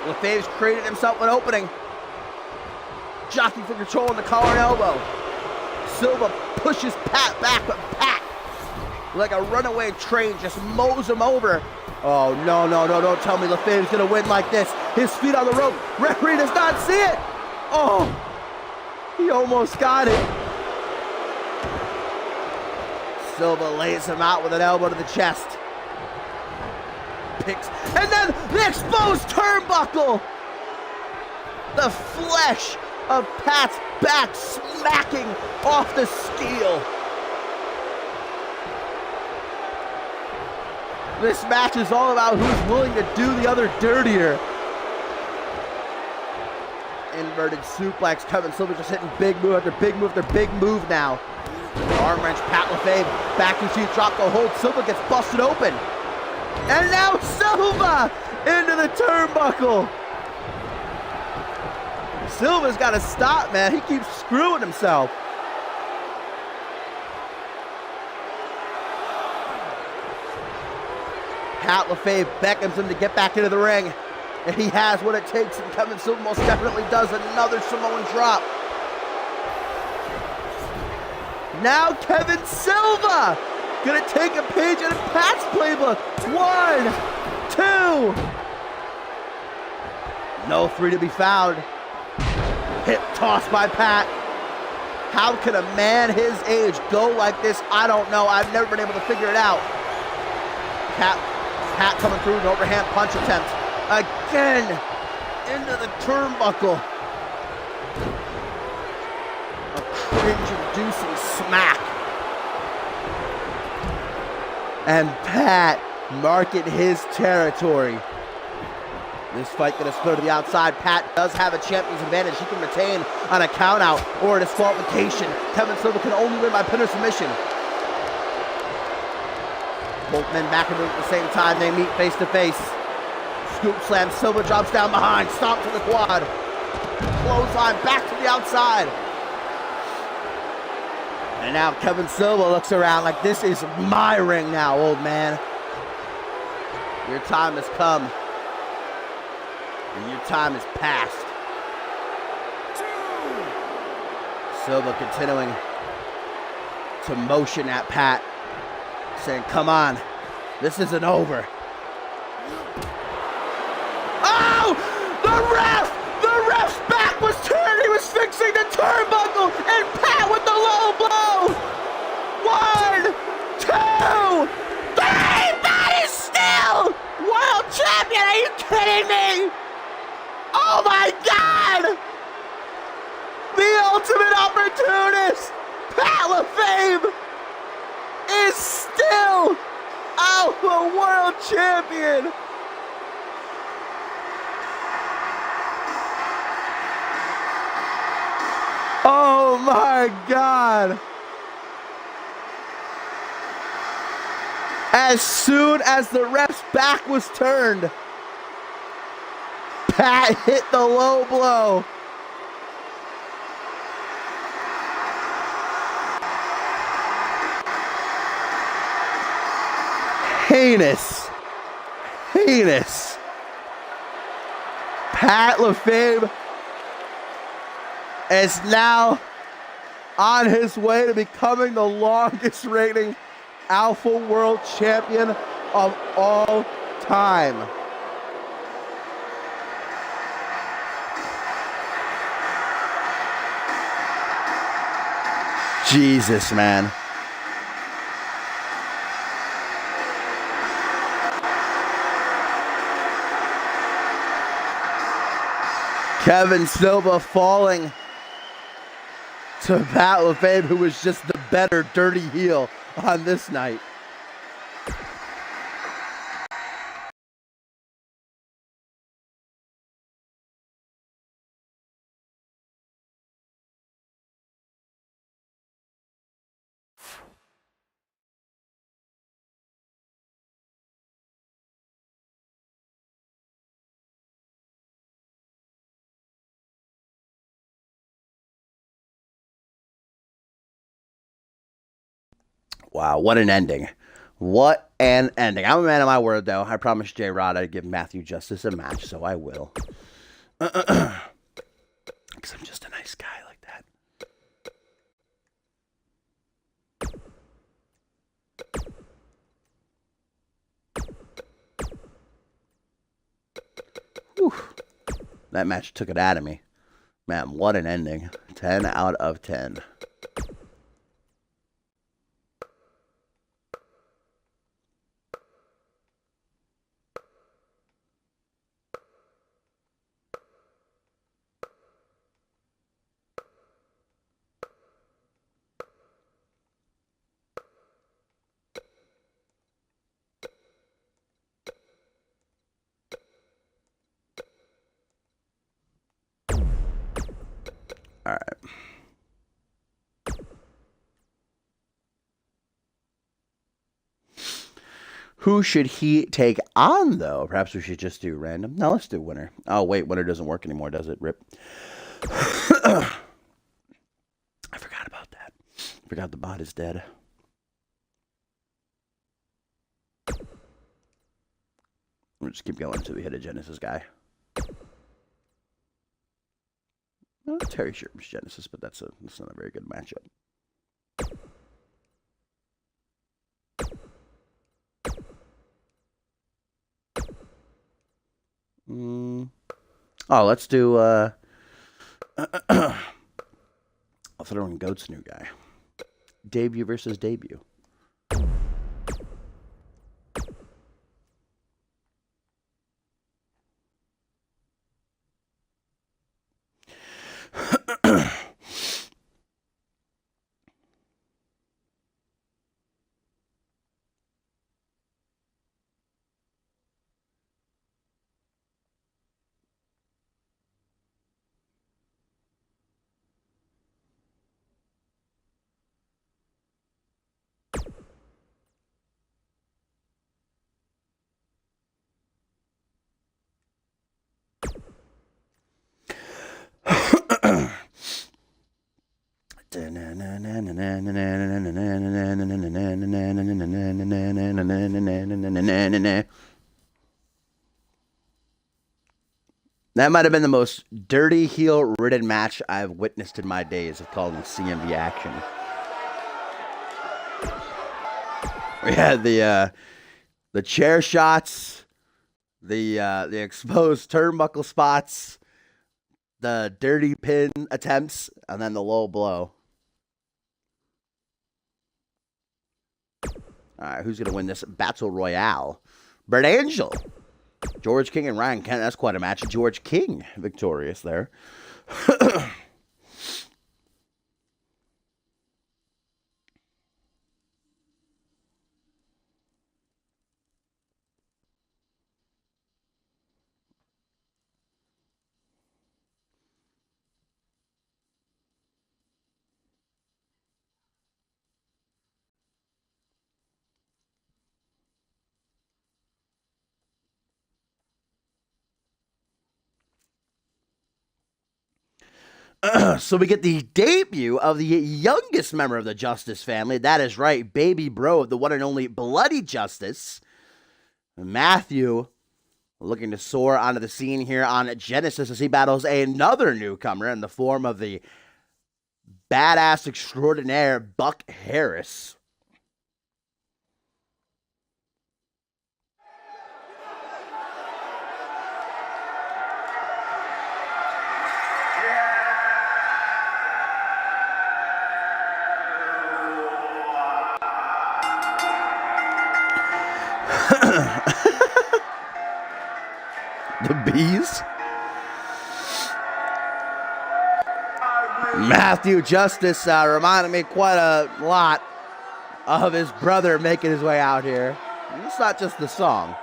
A: LaFave's created himself an opening. Jockeying for control in the collar and elbow. Silva pushes Pat back, but Pat, like a runaway train, just mows him over. Oh, no, don't tell me LaFave's gonna win like this. His feet on the rope. Referee does not see it. Oh, he almost got it. Silva lays him out with an elbow to the chest. Picks, and then the exposed turnbuckle. The flesh of Pat's back smacking off the steel. This match is all about who's willing to do the other dirtier. Inverted suplex. Kevin Silva just hitting big move after big move after big move now. Arm wrench, Pat LaFave back to see drop the hold. Silva gets busted open. And now Silva into the turnbuckle. Silva's got to stop, man. He keeps screwing himself. Pat LaFave beckons him to get back into the ring. And he has what it takes, and Kevin Silva most definitely does. Another Samoan drop. Now Kevin Silva gonna take a page out of Pat's playbook. 1, 2. No 3 to be found. Hip toss by Pat. How can a man his age go like this? I don't know. I've never been able to figure it out. Pat coming through, an overhand punch attempt. Again, into the turnbuckle. A cringe-inducing smack. And Pat marking his territory. This fight gonna split to the outside. Pat does have a champion's advantage. He can retain on a countout or a disqualification. Kevin Silva can only win by pin or submission. Both men back in the ring at the same time. They meet face to face. Scoop slam. Silva drops down behind. Stomp to the quad. Clothesline back to the outside. And now Kevin Silva looks around like, this is my ring now, old man. Your time has come. And your time is past. Silva continuing to motion at Pat, saying, come on, this isn't over. Oh! The ref's back was turned. He was fixing the turnbuckle, and Pat with the low blow. 1, 2, 3. Pat is still world champion. Pat LaFave is still Alpha World Champion. Oh my God. As soon as the ref's back was turned, Pat hit the low blow. Heinous. Heinous. Pat LaFave is now on his way to becoming the longest reigning Alpha World Champion of all time. Jesus, man. Kevin Silva falling to Pat LaFave, who was just the better dirty heel on this night. Wow, what an ending. What an ending. I'm a man of my word, though. I promised J. Rod I'd give Matthew Justice a match, so I will. Because I'm just a nice guy like that. Whew. That match took it out of me. Man, what an ending. 10 out of 10. All right. Who should he take on, though? Perhaps we should just do random. No, let's do winner. Oh, wait, winner doesn't work anymore, does it? Rip. I forgot about that. I forgot the bot is dead. We'll just keep going until we hit a Genesis guy. Well, Terry Sherman's Genesis, but that's not a very good matchup. Oh, let's do I'll throw in Goat's new guy. Debut versus debut. That might have been the most dirty heel-ridden match I've witnessed in my days of calling CMV action. We had the chair shots, the exposed turnbuckle spots, the dirty pin attempts, and then the low blow. All right, who's going to win this Battle Royale? Brett Angel. George King and Ryan Kent. That's quite a match. George King victorious there. So we get the debut of the youngest member of the Justice family. That is right, baby bro, the one and only Bloody Justice. Matthew looking to soar onto the scene here on Genesis as he battles another newcomer in the form of the badass extraordinaire Buck Harris. The bees. Matthew Justice reminded me quite a lot of his brother making his way out here. It's not just the song.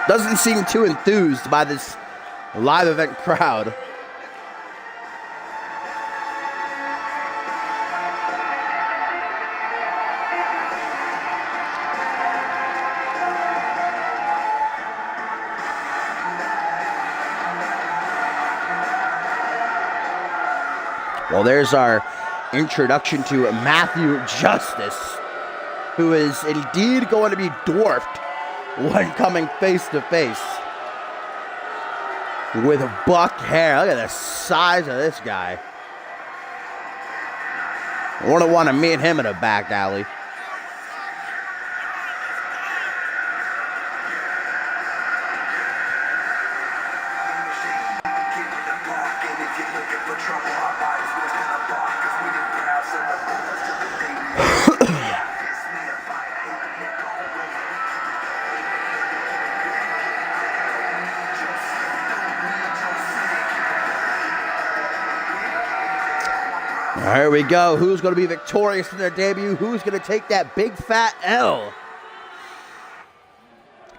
A: Doesn't seem too enthused by this live event crowd. Well, there's our introduction to Matthew Justice, who is indeed going to be dwarfed when coming face to face with Buck Hair. Look at the size of this guy. I wouldn't want to meet him in a back alley. Here we go. Who's going to be victorious in their debut? Who's going to take that big fat L?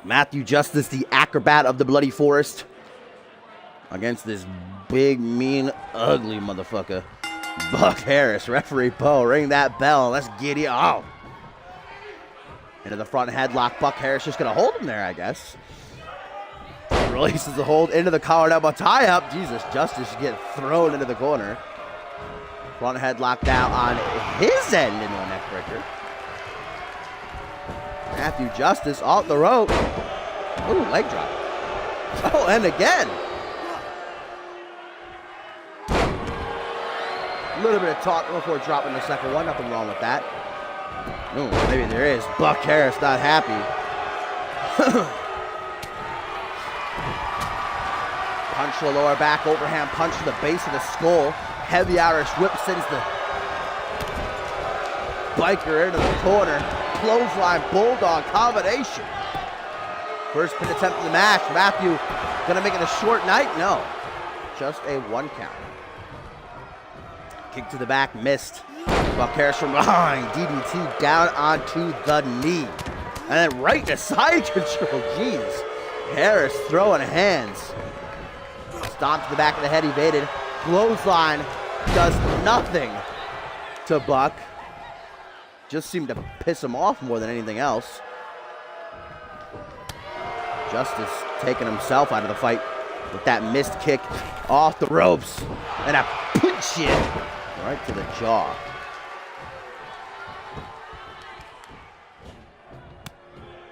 A: Matthew Justice, the acrobat of the Bloody Forest, against this big, mean, ugly motherfucker, Buck Harris. Referee Bo, ring that bell. Let's get it. Oh. Into the front headlock. Buck Harris just going to hold him there, I guess. Releases the hold into the collar elbow tie up. Jesus, Justice getting thrown into the corner. Front headlock down on his end into a neckbreaker. Matthew Justice off the rope. Ooh, leg drop. Oh, and again. A little bit of talk before dropping the second one. Nothing wrong with that. Ooh, maybe there is. Buck Harris not happy. Punch to the lower back, overhand punch to the base of the skull. Heavy Irish whip sends the biker into the corner. Clothesline bulldog combination. First pin attempt in the match. Matthew gonna make it a short night? No. Just a 1 count. Kick to the back, missed. Buck Harris from behind. DDT down onto the knee. And then right to side control. Jeez. Harris throwing hands. Stomp to the back of the head, evaded. Clothesline does nothing to Buck. Just seemed to piss him off more than anything else. Justice taking himself out of the fight with that missed kick off the ropes. And a punch in right to the jaw.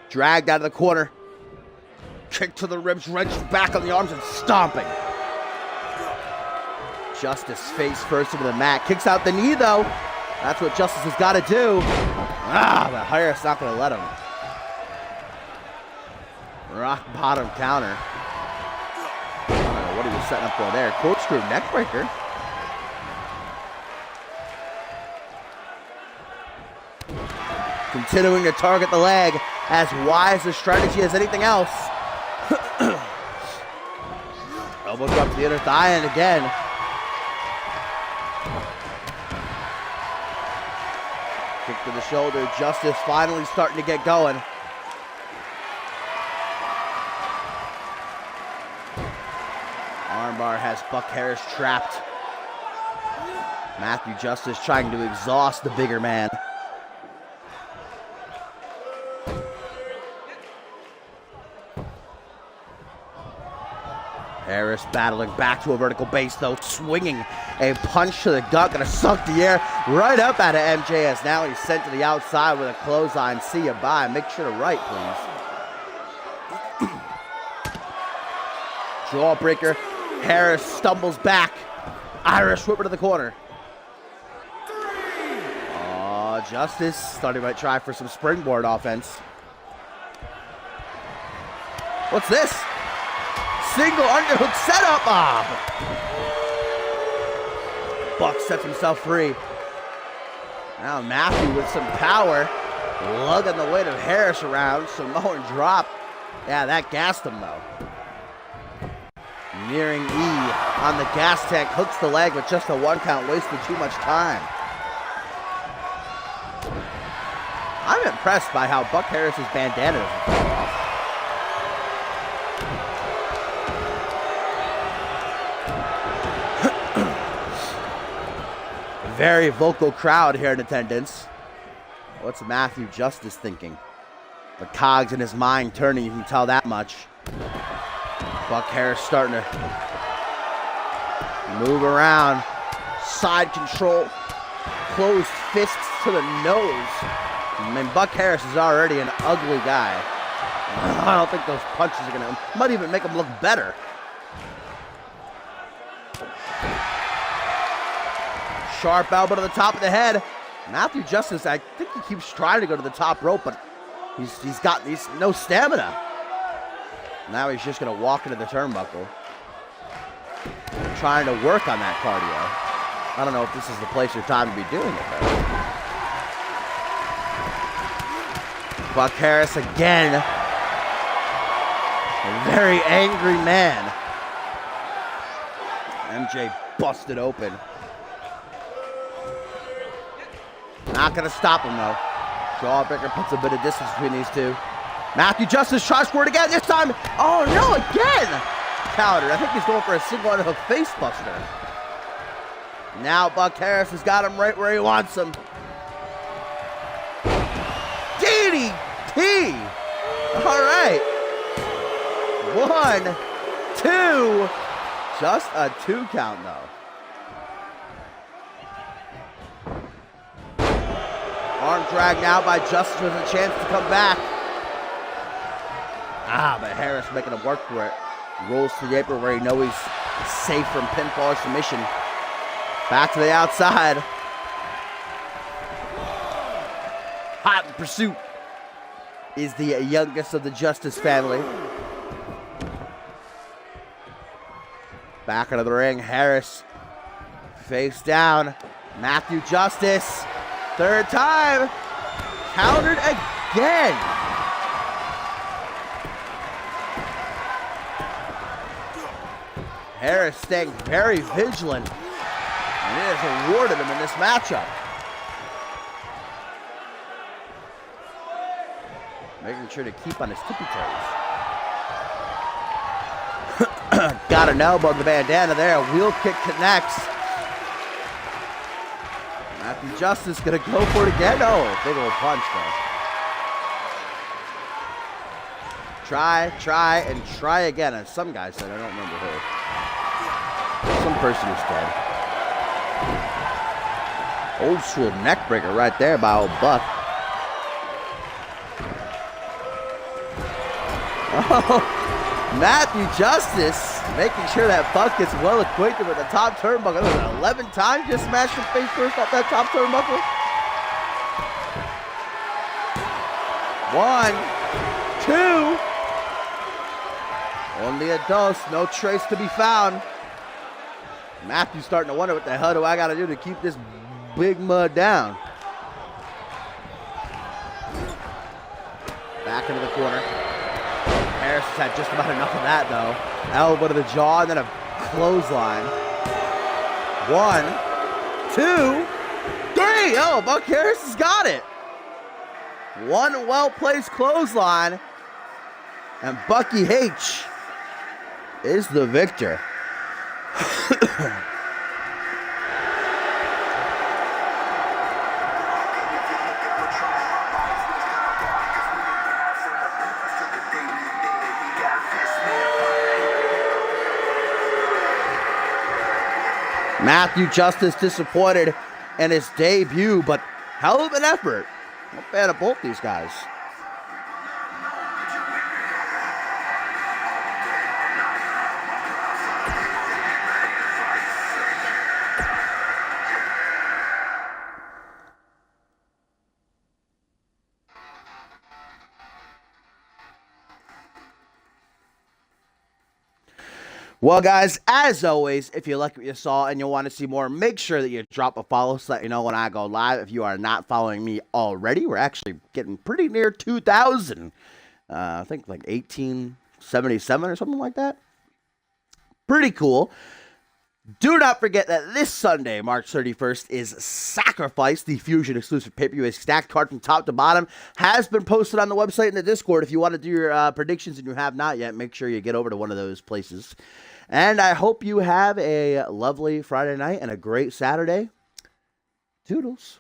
A: Dragged out of the corner. Kick to the ribs, wrenched back on the arms and stomping. Justice face first into the mat. Kicks out the knee, though. That's what Justice has got to do. But Harris not going to let him. Rock bottom counter. I don't know what he was setting up for there. Corkscrew neckbreaker. Continuing to target the leg. As wise a strategy as anything else. Elbow drop to the inner thigh, and again. Kick to the shoulder. Justice finally starting to get going. Armbar has Buck Harris trapped. Matthew Justice trying to exhaust the bigger man. Harris battling back to a vertical base though, swinging a punch to the gut, gonna suck the air right up out of MJ as now he's sent to the outside with a clothesline. See you, bye. Make sure to right, please. Jawbreaker. Harris stumbles back. Irish whipper to the corner. Oh, Justice thought he might try for some springboard offense. What's this? Single underhook setup. Buck sets himself free. Now Matthew with some power, lugging the weight of Harris around. Samoan drop. Yeah, that gassed him though. Nearing E on the gas tank, hooks the leg with just a 1 count, wasted too much time. I'm impressed by how Buck Harris's bandana doesn't fall off. Very vocal crowd here in attendance. What's Matthew Justice thinking? The cogs in his mind turning, you can tell that much. Buck Harris starting to move around. Side control. Closed fists to the nose. I mean, Buck Harris is already an ugly guy. I don't think those punches are going to, might even make him look better. Sharp elbow to the top of the head. Matthew Justice, I think he keeps trying to go to the top rope, but he's no stamina. Now he's just going to walk into the turnbuckle. Trying to work on that cardio. I don't know if this is the place or time to be doing it, though. Buck Harris again. A very angry man. MJ busted open. Not going to stop him, though. Jawbreaker puts a bit of distance between these two. Matthew Justice tries for it again. This time, oh no, again! Counter. I think he's going for a single underhook face buster. Now Buck Harris has got him right where he wants him. DDT! All right. 1, 2. Just a 2 count, though. Arm drag now by Justice with a chance to come back. But Harris making him work for it. Rolls to the apron where he knows he's safe from pinfall or submission. Back to the outside. Hot in pursuit is the youngest of the Justice family. Back into the ring, Harris face down. Matthew Justice, 3rd time, countered again. Harris staying very vigilant, and it has awarded him in this matchup. Making sure to keep on his tippy toes. Got an elbow in the bandana there. A wheel kick connects. Matthew Justice gonna go for it again. Oh, big old punch though. Try, and try again. As some guy said, I don't remember who. Some person who's dead. Old school neck breaker right there by old Buck. Oh, Matthew Justice making sure that Buck gets well acquainted with the top turnbuckle. 11 times just smashed him face first off that top turnbuckle. 1, 2. Only a dose, no trace to be found. Matthew's starting to wonder what the hell do I got to do to keep this big mud down. Back into the corner. Harris has had just about enough of that, though. Elbow to the jaw, and then a clothesline. 1, 2, 3. Oh, Buck Harris has got it. One well-placed clothesline, and Bucky H is the victor. Matthew Justice disappointed in his debut, but hell of an effort. I'm a fan of both these guys. Well, guys, as always, if you like what you saw and you want to see more, make sure that you drop a follow so that you know when I go live. If you are not following me already, we're actually getting pretty near 2,000. I think like 1877 or something like that. Pretty cool. Do not forget that this Sunday, March 31st, is Sacrifice, the Fusion exclusive pay-per-view. A stacked card from top to bottom has been posted on the website and the Discord. If you want to do your predictions and you have not yet, make sure you get over to one of those places. And I hope you have a lovely Friday night and a great Saturday. Toodles.